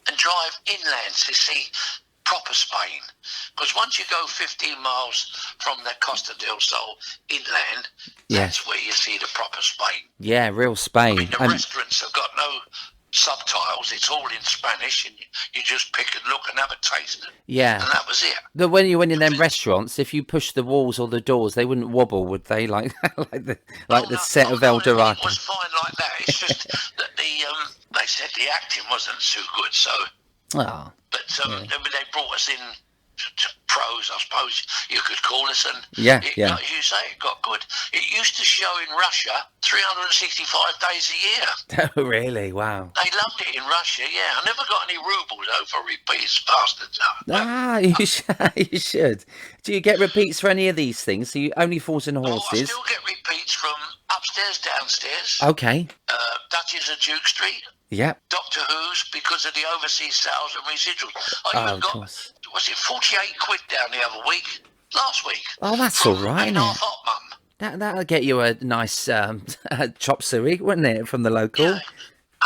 and drive inland to see proper Spain, because once you go 15 miles from the Costa del Sol inland, that's where you see the proper Spain. Yeah, real Spain. I mean, the restaurants have got no subtitles, it's all in Spanish, and you just pick and look and have a taste. Yeah. And that was it. But when you went in them restaurants, if you pushed the walls or the doors, they wouldn't wobble, would they? Like the set of El Dorado. It was fine like that. It's just that they said the acting wasn't too good, so... Oh. But they brought us in to pros, I suppose you could call us, and like you say, it got good. It used to show in Russia 365 days a year. Oh, really? Wow. They loved it in Russia, yeah. I never got any rubles though for repeats, bastards. You should. Do you get repeats for any of these things? So you only Fools and Horses? I still get repeats from upstairs, downstairs. Okay. Duchess of Duke Street. Yep. Doctor Who's, because of the overseas sales and residuals. I even got, was it 48 quid down the other week? Last week. Oh, that's all right, isn't it? Hot Mum. That'll get you a nice chop suey, wouldn't it, from the local? Yeah.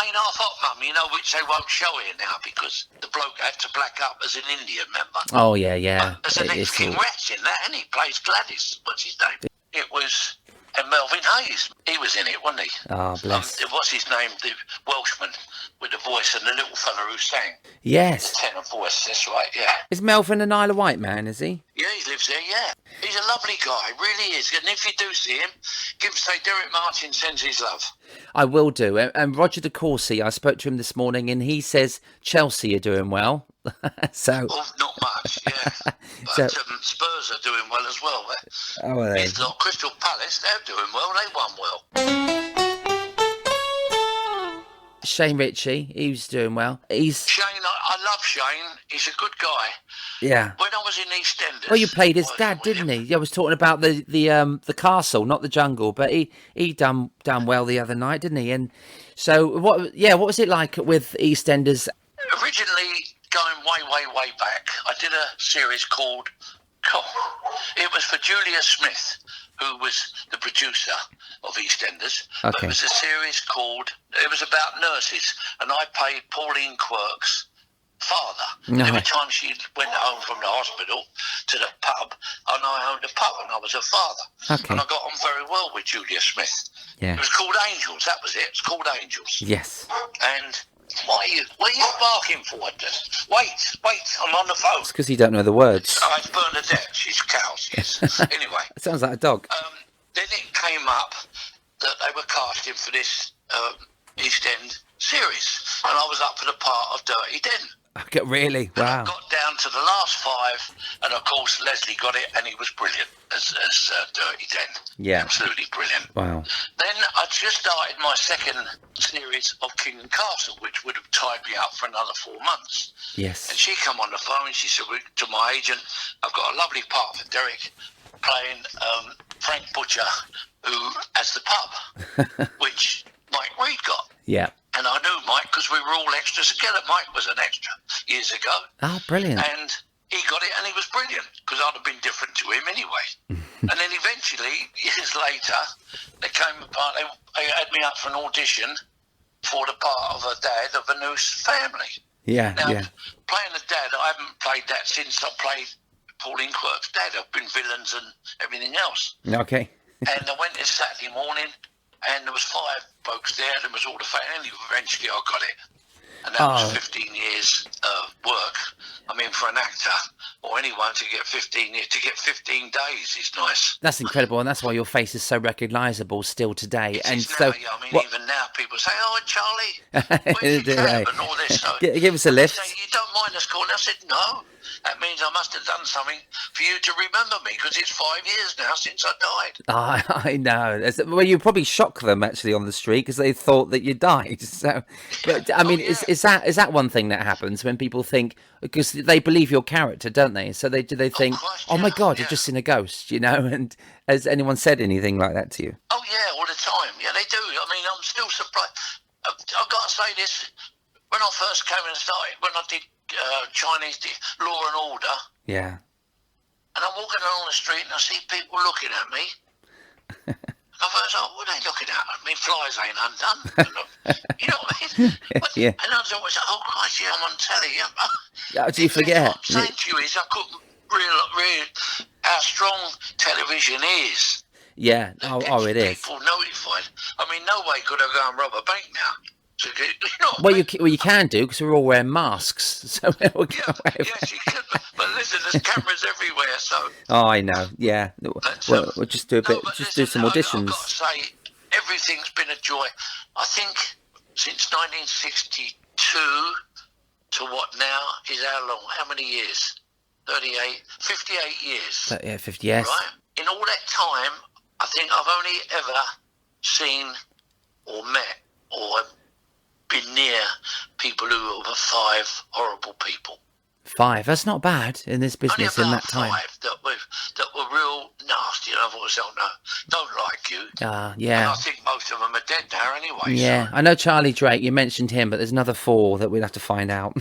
Ain't half hot, Mum, know which they won't show here now because the bloke had to black up as an Indian member. Oh, yeah. There's an ex-King Rex in that, and he plays Gladys. What's his name? It was Melvin Hayes. He was in it, wasn't he? Oh, bless. What's his name? The Welshman with the voice and the little fella who sang. Yes. The tenor voice, that's right, yeah. Is Melvin an Isle of Wight man, is he? Yeah, he lives there, yeah. He's a lovely guy, really is. And if you do see him, say Derek Martin sends his love. I will do. And Roger de Courcy, I spoke to him this morning, and he says Chelsea are doing well. So. Well, not much, yeah. But Spurs are doing well as well. Oh, are they? It's not Crystal Palace, they're doing well, they won well. Shane Ritchie, he's doing well. Shane, I love Shane. He's a good guy. Yeah. When I was in EastEnders... Well, you played his dad, didn't he? I was talking about the castle, not the jungle, but he done well the other night, didn't he? And so, what was it like with EastEnders? Originally, going way back, I did a series called... It was for Julia Smith, who was the producer of EastEnders. Okay. But it was a series called... It was about nurses, and I played Pauline Quirk's father. No. Every time she went home from the hospital to the pub, and I owned a pub, and I was her father. Okay. And I got on very well with Julia Smith. Yeah. It was called Angels, that was it. It's called Angels. Yes. And... What are you barking for? Wait, I'm on the phone. It's because you don't know the words. Oh, it's Bernadette. She's cows, yes. Anyway. It sounds like a dog. Then it came up that they were casting for this East End series, and I was up for the part of Dirty Den. Okay, really? Wow. I got down to the last 5, and of course Leslie got it, and he was brilliant as Dirty Den. Yeah. Absolutely brilliant. Wow. Then I just started my second series of King and Castle, which would have tied me up for another 4 months. Yes. And she come on the phone and she said to my agent, I've got a lovely part for Derek playing Frank Butcher, who has the pub, which Mike Reid got. Yeah. And I knew Mike because we were all extras together. Mike was an extra years ago. Oh, brilliant. And he got it and he was brilliant because I'd have been different to him anyway. And then eventually, years later, they came apart. They had me up for an audition for the part of a dad of a new family. Yeah, Now, yeah. playing the dad, I haven't played that since I played Pauline Quirk's dad. I've been villains and everything else. Okay. And I went this Saturday morning, and there was 5 folks there, and it was all the family. Eventually, I got it. And that was 15 years work. I mean, for an actor or anyone to get 15 years, to get 15 days is nice. That's incredible, and that's why your face is so recognisable still today. It and is so, now, yeah. I mean, even now, people say, "Oh, Charlie, where's your cab?" and all this. So Give us a they lift. say, "You don't mind us calling?" I said, "No. That means I must have done something for you to remember me, because it's 5 years now since I died." I know. Well, you probably shock them actually on the street because they thought that you died. So, but I mean, yeah. is that one thing that happens when people think, because they believe your character, don't they? So they think, Christ, oh my yeah, God, yeah. you've just seen a ghost, you know? And has anyone said anything like that to you? Oh yeah, all the time. Yeah, they do. I mean, I'm still surprised. I've got to say this. When I first came and started, when I did Chinese Law and Order, Yeah. and I'm walking along the street and I see people looking at me. I first thought, what are they looking at? I mean, flies ain't undone. You know what I mean? Yeah. And I was always like, oh Christ, yeah, I'm on telly. How do you forget? What I'm saying to you is I couldn't realize how strong television is. Yeah. Oh, it is. People notified. I mean, no way could I go and rob a bank now. So, you know what I Well, mean? you can do because we're all wearing masks. So we'll go away. Yes, you could. But listen, there's cameras everywhere, so... Oh, I know. Yeah. Well, we'll just do a bit. but Just listen, do some I've auditions. got to say, everything's been a joy. I think since 1962 to what now is how long? How many years? 38, 58 years. Yeah, 50. Yes. Right? In all that time, I think I've only ever seen or met or been near people who were 5 horrible people. 5. That's not bad in this Only business about in that time. 5 that were real nasty, and I've always thought, no, don't like you. And Yeah. I think most of them are dead now anyway. Yeah, I know Charlie Drake, you mentioned him, but there's another 4 that we'd have to find out.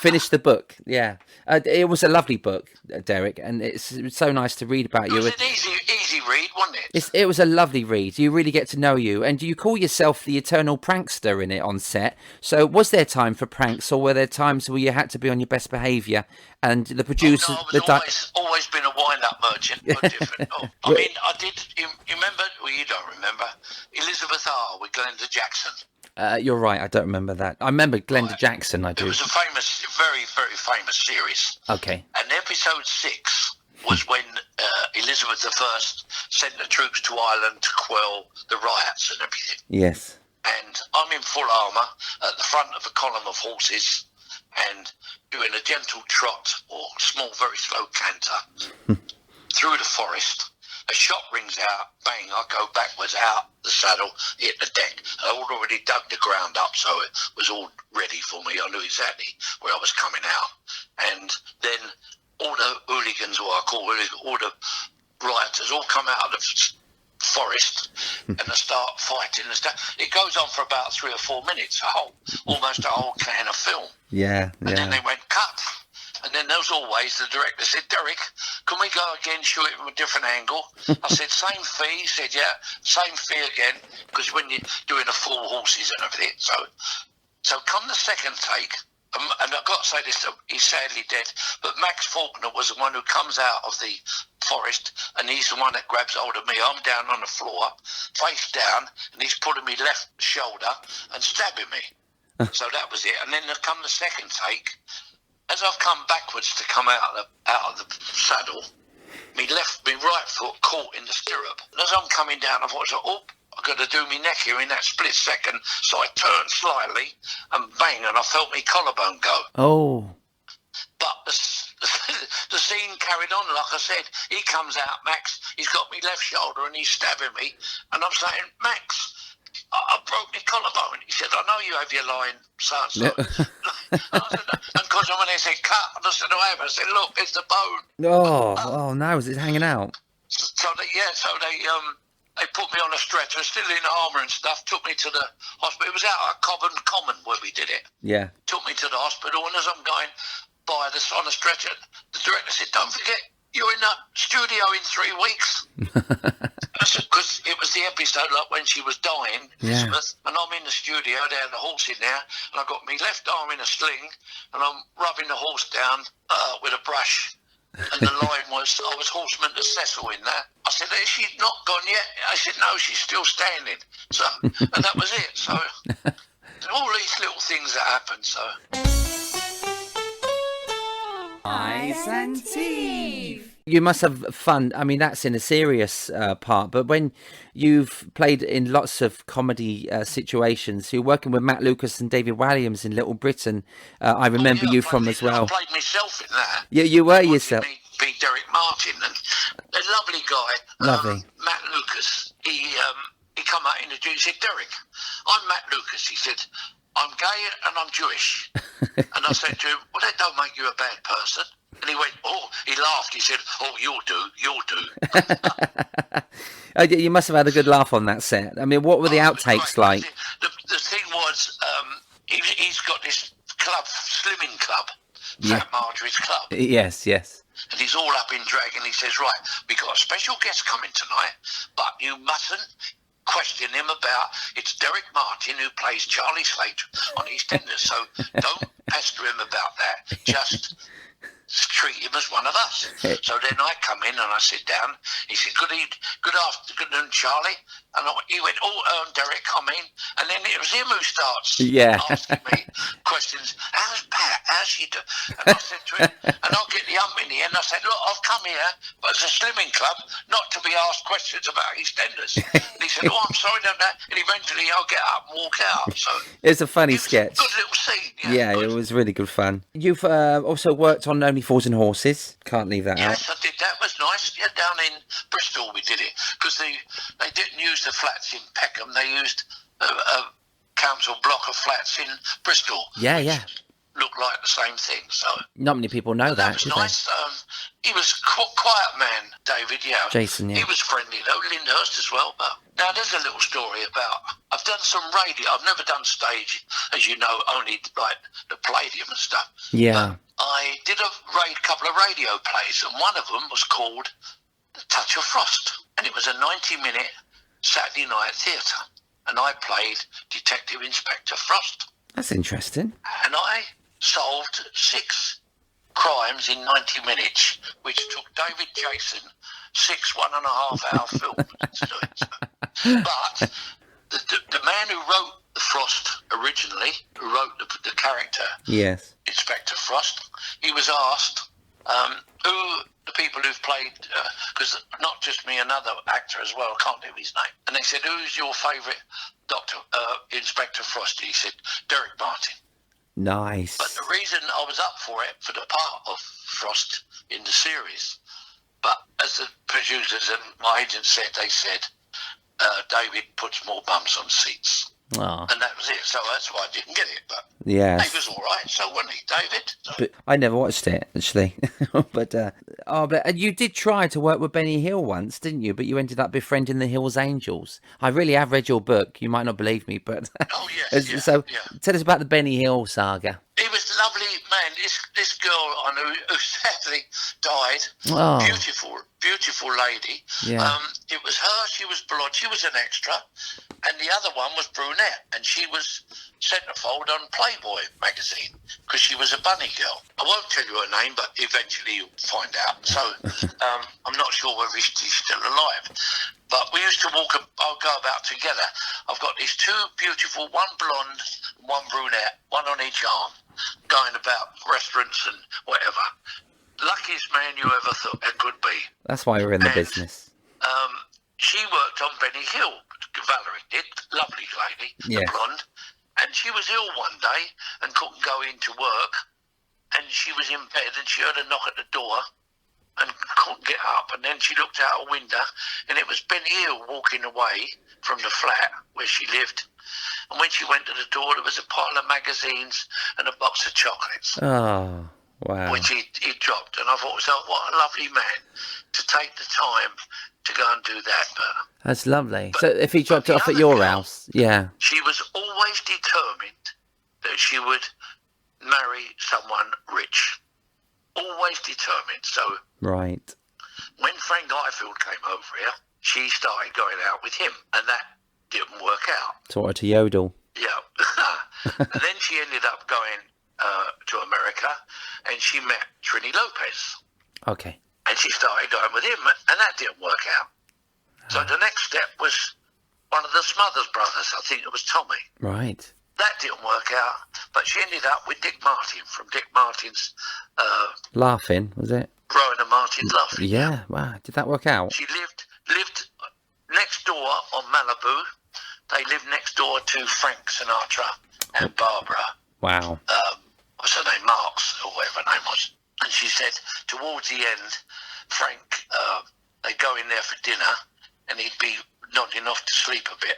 Finish the book, yeah. It was a lovely book, Derek, and it's so nice to read about It you. was an easy easy read, wasn't it? It was a lovely read. You really get to know you, and you call yourself the eternal prankster in it on set. So, was there time for pranks, or were there times where you had to be on your best behaviour? And the producers, No, I was always been a wind-up merchant. No different. Oh, I mean, I did. You remember? Well, you don't remember Elizabeth R. with Glenda Jackson. You're right. I don't remember that. I remember Glenda Jackson. I do. It was a famous, very, very famous series. Okay. And episode 6 was when Elizabeth I sent the troops to Ireland to quell the riots and everything. Yes. And I'm in full armour at the front of a column of horses and doing a gentle trot or small, very slow canter through the forest. A shot rings out, bang, I go backwards out the saddle, hit the deck. I had already dug the ground up, so it was all ready for me. I knew exactly where I was coming out. And then all the hooligans, or I call hooligans, all the rioters, all come out of the forest and they start fighting and stuff. It goes on for about 3 or 4 minutes, almost a whole can of film. Yeah. And then they went cut. And then, as always, the director said, Derek, can we go again, shoot it from a different angle? I said, same fee. He said, yeah, same fee again, because when you're doing the full horses and everything. So come the second take, and I've got to say this, he's sadly dead, but Max Faulkner was the one who comes out of the forest, and he's the one that grabs hold of me. I'm down on the floor, face down, and he's putting me left shoulder and stabbing me. So that was it. And then come the second take. As I've come backwards to come out of the saddle, my right foot caught in the stirrup. And as I'm coming down, I thought, I've got to do my neck here in that split second. So I turned slightly and bang, and I felt my collarbone go. Oh. But the scene carried on, like I said. He comes out, Max, he's got me left shoulder and he's stabbing me. And I'm saying, Max, I broke my collarbone. He said, I know you have your line, so-and-so. And because when they said cut, I said, I said, look, it's the bone. Oh, no, is it hanging out? So they put me on a stretcher, still in armour and stuff, took me to the hospital. It was out at Cobham Common where we did it. Yeah. Took me to the hospital, and as I'm going by this on a stretcher, the director said, don't forget, you're in that studio in 3 weeks. Because it was the episode like when she was dying, Elizabeth, and I'm in the studio, there, the horse in there, and I've got my left arm in a sling, and I'm rubbing the horse down with a brush. And the line was, I was horseman to Cecil in that. I said, is she not gone yet? I said, no, she's still standing. So, and that was it. So, all these little things that happen, so. Eyes and Teeth. You must have fun. I mean, that's in a serious part, but when you've played in lots of comedy situations, you're working with Matt Lucas and David Walliams in Little Britain. I remember you from as well. I played myself in that. Yeah, you were yourself. Be Derek Martin, and a lovely guy. Lovely. Matt Lucas. He come out and introduced. He said, Derek, I'm Matt Lucas. He said, I'm gay and I'm Jewish. And I said to him, well, that don't make you a bad person. And he went, he laughed. He said, you'll do. You must have had a good laugh on that set. I mean, what were the outtakes like? The thing was, he's got this club, Slimming Club, Fat Marjorie's club. Yes. And he's all up in drag, and he says, right, we've got a special guest coming tonight, but you mustn't question him about, it's Derek Martin who plays Charlie Slate on EastEnders, so don't pester him about that, just treat him as one of us. So then I come in and I sit down. He said, good afternoon, Charlie. And he went, Derek, come in. And then it was him who starts asking me questions. How's Pat? How's she doing? And I said to him, and I'll get the in the end. I said, look, I've come here, but it's a slimming club, not to be asked questions about EastEnders. And he said, I'm sorry, don't know. And eventually I'll get up and walk out. So it's a funny sketch. Good little scene. Yeah, it was really good fun. You've also worked on Only Fools and Horses. Can't leave that out. Yes, I did. That was nice. Yeah, down in Bristol we did it. Because they didn't use the flats in Peckham. They used a council block of flats in Bristol. Yeah. Looked like the same thing. So not many people know that. Was nice. He was quiet man, David. Yeah, Jason. Yeah, he was friendly though. Lyndhurst as well. But now there's a little story about. I've done some radio. I've never done stage, as you know, only like the Palladium and stuff. Yeah. But I did a couple of radio plays, and one of them was called The Touch of Frost. and it was a 90-minute Saturday night theatre, and I played Detective Inspector Frost, That's interesting. and I solved 6 crimes in 90 minutes, which took David Jason 6 1.5-hour films to do it. But the man who wrote the Frost originally, who wrote the character, Yes. Inspector Frost, he was asked who the people who've played, because not just me, another actor as well, I can't do his name, and they said, who's your favourite Doctor Inspector Frost? He said, Derek Martin. Nice. But the reason I was up for it, for the part of Frost in the series, but as the producers and my agent said, they said, David puts more bums on seats. Oh. And that was it. So that's why I didn't get it. But Yes. he was all right, so wasn't he, David? So, But I never watched it, actually. but and you did try to work with Benny Hill once, didn't you? But you ended up befriending the Hills Angels. I really have read your book. You might not believe me, but oh, yes, yeah, so yeah. tell us about the Benny Hill saga. He was lovely, man. This girl I knew who sadly died. Oh. Beautiful lady. Yeah. It was her. She was blonde. She was an extra, and the other one was brunette, and she was centerfold on Playboy magazine because she was a bunny girl. I won't tell you her name, but eventually you'll find out. So I'm not sure whether she's still alive. But we used to I'll go about together. I've got these 2 beautiful, one blonde, one brunette, one on each arm, going about restaurants and whatever. Luckiest man you ever thought it could be. That's why we're in the And, business. She worked on Benny Hill, Valerie did, lovely lady, Yes. the blonde. And she was ill one day and couldn't go into work. And she was in bed and she heard a knock at the door and couldn't get up. And then she looked out a window and it was Benny Hill walking away from the flat where she lived. And when she went to the door, there was a pile of magazines and a box of chocolates, Oh, wow. which he dropped. And I thought, so what a lovely man to take the time to go and do that. But That's lovely. So if he dropped it the off at other your girl- house, yeah. she was always determined that she would marry someone rich. Always determined. So Right. when Frank Highfield came over here, she started going out with him, and that didn't work out. Taught her to yodel. Yeah. And then she ended up going to America, and she met Trini Lopez, Okay. and she started going with him, and that didn't work out. So the next step was one of the Smothers brothers. I think it was Tommy. Right. That didn't work out, but she ended up with Dick Martin from Dick Martin's Laughing, was it? Rowan and Martin's Laughing. Yeah. Wow. Did that work out? She lived next door on Malibu. They lived next door to Frank Sinatra and Barbara. Wow. What's her name? Marks, or whatever her name was. And she said towards the end, Frank, they'd go in there for dinner and he'd be nodding off to sleep a bit.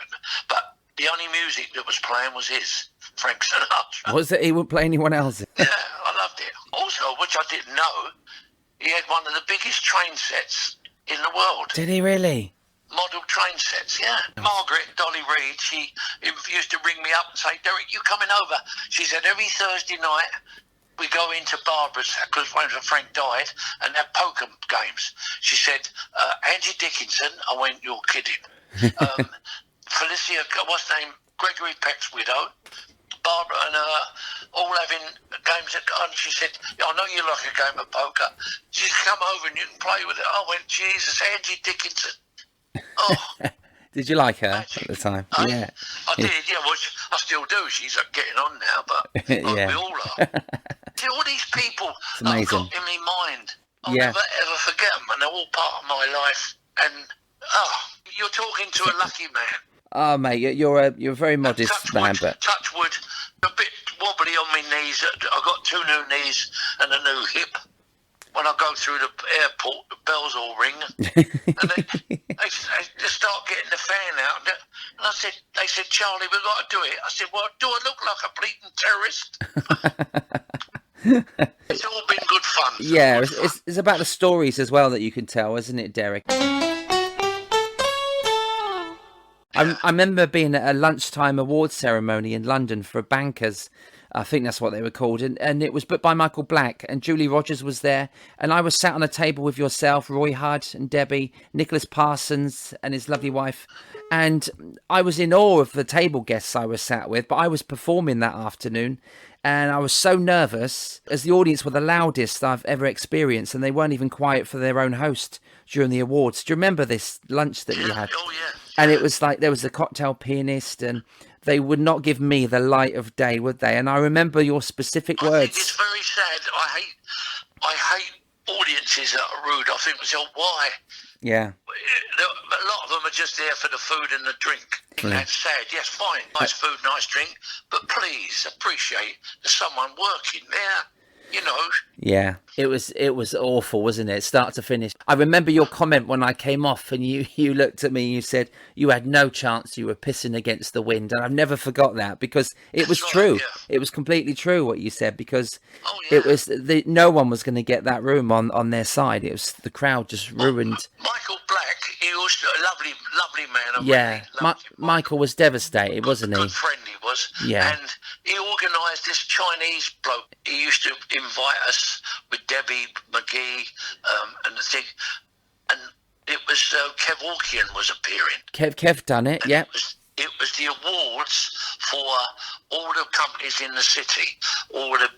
But the only music that was playing was his, Frank Sinatra. Was it he wouldn't play anyone else? Yeah, I loved it. Also, which I didn't know, he had one of the biggest train sets in the world. Did he really? Model train sets, yeah. Margaret, Dolly Reed, she used to ring me up and say, Derek, you coming over? She said, every Thursday night we go into Barbara's, because when Frank died, and have poker games. She said, Angie Dickinson, I went, you're kidding. Felicia, what's her name? Gregory Peck's widow. Barbara and her all having games at, and she said, I know you like a game of poker. She said, come over and you can play with it. I went, Jesus, Angie Dickinson. Oh, Did you like her magic. at the time? I, Yeah. I did, yeah, well, I still do. She's getting on now, but Yeah. we all are. See, all these people that I've amazing. got in my mind, I'll Yeah. never ever forget them, and they're all part of my life. And, you're talking to a lucky man. Oh, mate, you're a very modest man, but Touch wood, a bit wobbly on my knees. I've got 2 new knees and a new hip. When I go through the airport, the bells all ring, and they just start getting the fan out. And I said, they said, Charlie, we've got to do it. I said, well, do I look like a bleeding terrorist? It's all been good fun. yeah, Good fun. it's about the stories as well that you can tell, isn't it, Derek? I remember being at a lunchtime awards ceremony in London for bankers, I think that's what they were called. And it was booked by Michael Black, and Julie Rogers was there. And I was sat on a table with yourself, Roy Hudd and Debbie, Nicholas Parsons and his lovely wife. And I was in awe of the table guests I was sat with, but I was performing that afternoon. And I was so nervous, as the audience were the loudest I've ever experienced, and they weren't even quiet for their own host during the awards. Do you remember this lunch that we had? Oh, yeah. And it was like there was a cocktail pianist, and they would not give me the light of day, would they? And I remember your specific words. I think it's very sad. I hate audiences that are rude. I think myself, why? Yeah. A lot of them are just there for the food and the drink. That's sad. Yes, fine. Nice food, nice drink. But please appreciate there's someone working there. You know. Yeah, it was awful, wasn't it? Start to finish. I remember your comment when I came off, and you looked at me and you said you had no chance. You were pissing against the wind, and I've never forgot that, because it was true. Yeah. It was completely true what you said, because it was no one was going to get that room on their side. It was the crowd just ruined. Michael Black, he was a lovely man. Yeah, Michael was devastated, wasn't he? Good friend he was. Yeah. And he organised this Chinese bloke. He used to invite us with Debbie McGee and the thing. And it was Kev Walkian was appearing. Kev done it, yeah. It was the awards for all the companies in the city, all the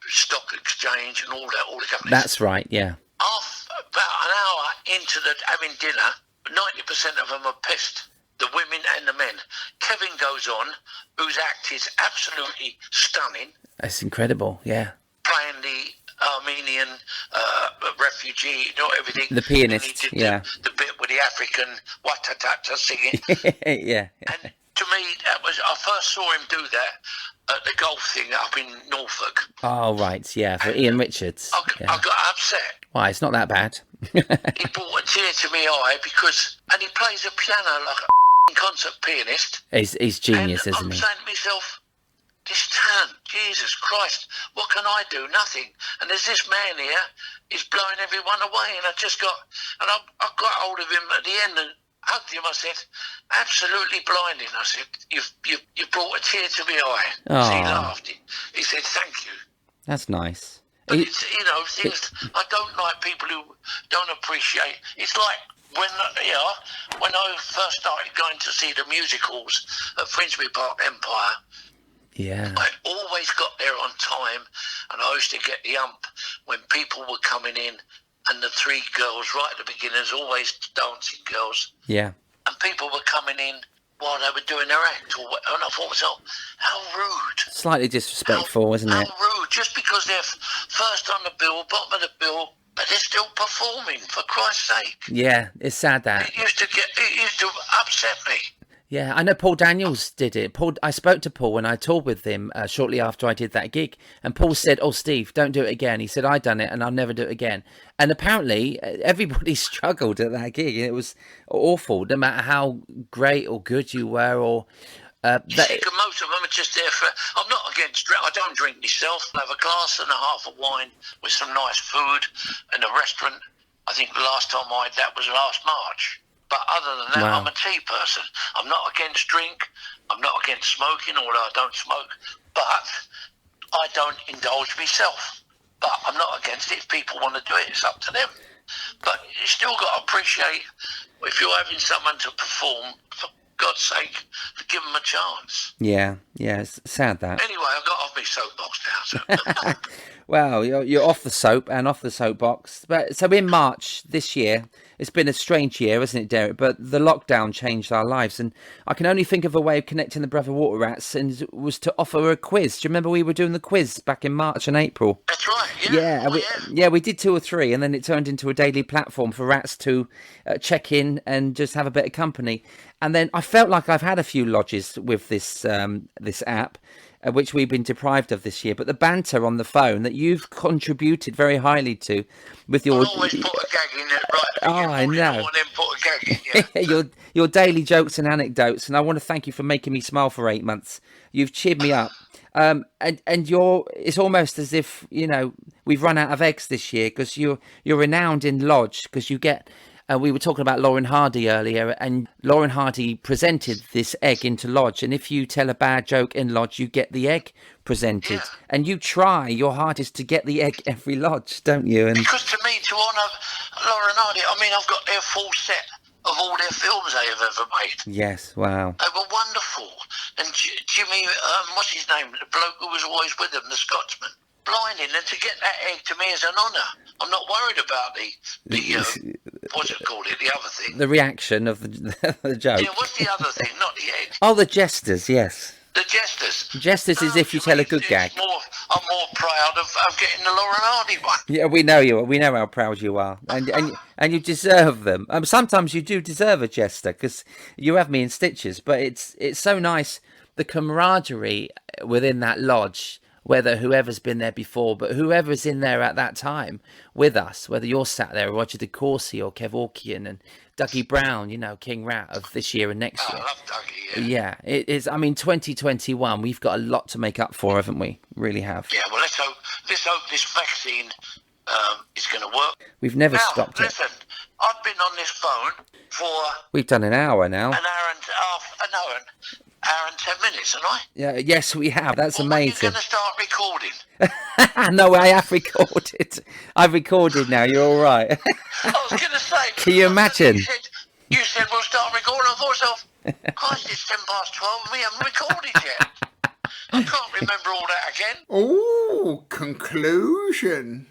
stock exchange and all the companies. That's right, yeah. About an hour into having dinner, 90% of them are pissed. The women and the men. Kevin goes on, whose act is absolutely stunning. That's incredible, yeah. Playing the Armenian refugee, everything. The pianist, yeah. The bit with the African watatata singing. Yeah. And to me, I first saw him do that at the golf thing up in Norfolk. Oh, right, yeah, for Ian Richards. I got upset. Why, it's not that bad. He brought a tear to my eye and he plays a piano like a concert pianist. He's genius, and isn't he? I'm saying to myself, this talent, Jesus Christ, what can I do? Nothing. And there's this man here, he's blowing everyone away. And I got hold of him at the end and hugged him. I said, absolutely blinding. I said, you've brought a tear to my eye. So he laughed. He said, thank you. That's nice. But it's, things I don't like people who don't appreciate. It's like when I first started going to see the musicals at Finsbury Park Empire. Yeah. I always got there on time, and I used to get the ump when people were coming in, and the three girls right at the beginning, always dancing girls. Yeah. And people were coming in while they were doing their act, and I thought to myself, how rude. Slightly disrespectful, isn't it? How rude, just because they're first on the bill, bottom of the bill, but they're still performing, for Christ's sake. Yeah, it's sad that. It used to upset me. Yeah, I know Paul Daniels did it. I spoke to Paul when I toured with him shortly after I did that gig. And Paul said, oh, Steve, don't do it again. He said, I done it and I'll never do it again. And apparently everybody struggled at that gig. It was awful, no matter how great or good you were. Or most of them are just there for... I'm not against drink. I don't drink myself. I have a glass and a half of wine with some nice food in a restaurant. I think the last time I had that was last March. But other than that, I'm a tea person. I'm not against drink. I'm not against smoking, although I don't smoke. But I don't indulge myself. But I'm not against it. If people want to do it, it's up to them. But you still got to appreciate, if you're having someone to perform, for God's sake, to give them a chance. Yeah, it's sad that. Anyway, I've got off my soapbox now. So. Well, you're off the soap and off the soapbox. But so in March this year, it's been a strange year, isn't it, Derek? But the lockdown changed our lives, and I can only think of a way of connecting the Brother Water Rats, and it was to offer a quiz. Do you remember we were doing the quiz back in March and April? That's right. Yeah, we did 2 or 3, and then it turned into a daily platform for rats to check in and just have a bit of company. And then I felt like I've had a few lodges with this app, which we've been deprived of this year. But the banter on the phone that you've contributed very highly to with your... I always put a gag in it, right? I know. And then put a gag in, yeah. your daily jokes and anecdotes, and I want to thank you for making me smile for 8 months. You've cheered me up. And it's almost as if, we've run out of eggs this year, because you're renowned in Lodge, because you get we were talking about Lauren Hardy earlier, and Lauren Hardy presented this egg into Lodge, and if you tell a bad joke in Lodge, you get the egg presented. Yeah. And you try your hardest to get the egg every Lodge, don't you? And Because to me, to honour Lauren Hardy, I mean, I've got their full set of all their films they have ever made. yes, wow. They were wonderful. And Jimmy, what's his name? The bloke who was always with them, the Scotsman. Blinding. And to get that egg to me is an honour. I'm not worried about the what's it called? The other thing. The reaction of the joke. Yeah, what's the other thing? Not the egg. Oh, the jesters, yes. The jesters. Jesters is if you tell a good gag. I'm more proud of getting the Lauren Hardy one. Yeah, we know you are. We know how proud you are, and you deserve them. Sometimes you do deserve a jester because you have me in stitches. But it's so nice, the camaraderie within that lodge. Whether whoever's been there before, but whoever's in there at that time with us, whether you're sat there, Roger De Courcy or Kev Orkian and Dougie Brown, you know, King Rat of this year and next year. I love Dougie, Yeah, it is. I mean, 2021, we've got a lot to make up for, haven't we? Really have. Yeah, well, let's hope this vaccine is going to work. We've never Now, stopped it. listen, I've been on this phone for We've done an hour now. an hour and 10 minutes, haven't I? Yeah, yes, we have. That's Well, when are you amazing. going to start recording? No, I have recorded. I've recorded now. You're all right. I was going to say... Can you imagine? You said we'll start recording. I thought to myself, Christ, it's 10 past 12 and we haven't recorded yet. I can't remember all that again. Oh, conclusion.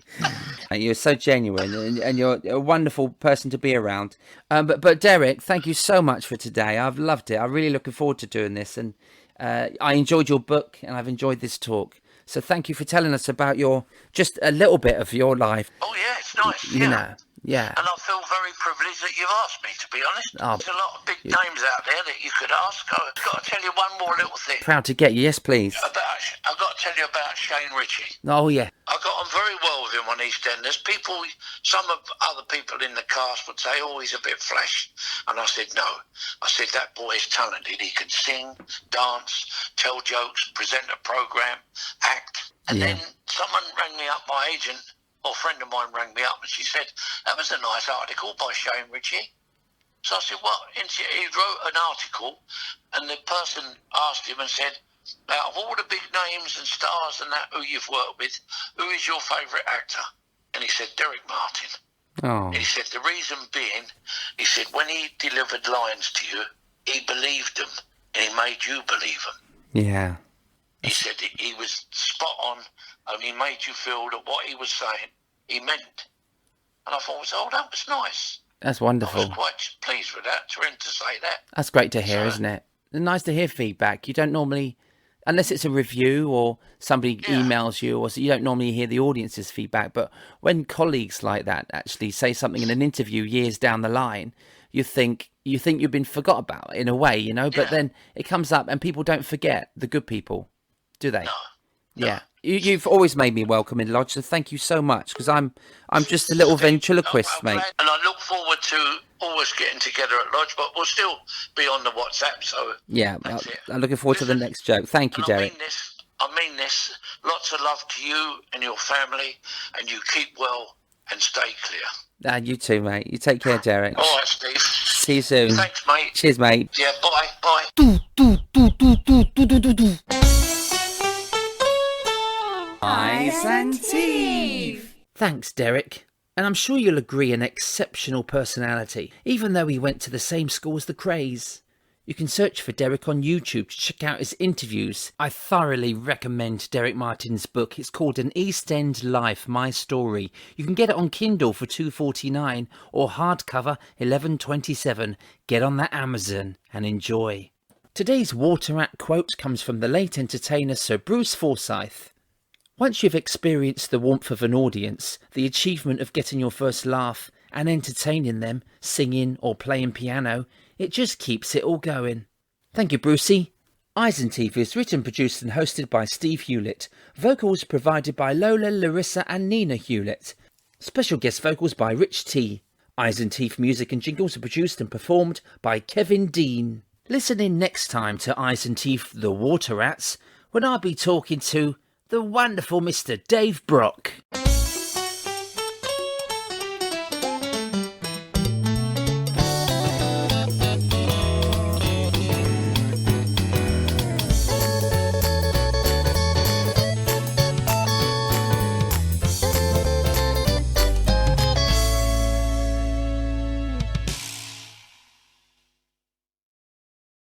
You're so genuine, and you're a wonderful person to be around. But Derek, thank you so much for today. I've loved it. I'm really looking forward to doing this, and I enjoyed your book, and I've enjoyed this talk. So thank you for telling us about just a little bit of your life. Oh, yeah, it's nice. You know, yeah. And I feel very privileged that you've asked me, to be honest. Oh, There's a lot of big names out there that you could ask. I've got to tell you one more little thing. Proud to get you. Yes, please. I've got to tell you about Shane Ritchie. Oh, yeah. I got on very well with him on EastEnders. Some of other people in the cast would say, oh, he's a bit flash. And I said, no. I said, that boy is talented. He can sing, dance, tell jokes, present a programme, act. And Yeah. then someone rang me up, my agent, or a friend of mine rang me up, and she said, that was a nice article by Shane Ritchie. So I said, what? And he wrote an article, and the person asked him and said, out of all the big names and stars and that who you've worked with, who is your favourite actor? And he said, Derek Martin. Oh, And he said, the reason being, he said, when he delivered lines to you, he believed them, and he made you believe them. yeah. He said he was spot on, and he made you feel that what he was saying, he meant. And I thought, oh, that was nice. That's I wonderful. was quite pleased with that, for him to say that. That's great to hear, isn't it? Nice to hear feedback. You don't normally, unless it's a review or somebody emails you, or so, you don't normally hear the audience's feedback. But when colleagues like that actually say something in an interview years down the line, you think you've been forgot about in a way, you know. But then it comes up, and people don't forget the good people, do they? No. Yeah. You've always made me welcome in Lodge, so thank you so much, because I'm just a little ventriloquist, I'm mate. glad, and I look forward to always getting together at Lodge, but we'll still be on the WhatsApp, so Yeah, that's it. I'm looking forward to the next joke. Thank you, And Derek. I mean this. Lots of love to you and your family, and you keep well and stay clear. You too, mate. You take care, Derek. All right, Steve. See you soon. Thanks, mate. Cheers, mate. Yeah, bye. Eyes and teeth. Thanks, Derek. And I'm sure you'll agree, an exceptional personality, even though he went to the same school as the Crays. You can search for Derek on YouTube to check out his interviews. I thoroughly recommend Derek Martin's book. It's called An East End Life, My Story. You can get it on Kindle for $2.49 or hardcover $11.27. Get on that Amazon and enjoy. Today's Water Rat quote comes from the late entertainer Sir Bruce Forsyth. Once you've experienced the warmth of an audience, the achievement of getting your first laugh and entertaining them, singing or playing piano, it just keeps it all going. Thank you, Brucey. Eyes and Teeth is written, produced and hosted by Steve Hewlett. Vocals provided by Lola, Larissa and Nina Hewlett. Special guest vocals by Rich T. Eyes and Teeth music and jingles are produced and performed by Kevin Dean. Listen in next time to Eyes and Teeth, the Water Rats, when I'll be talking to the wonderful Mr. Dave Brock.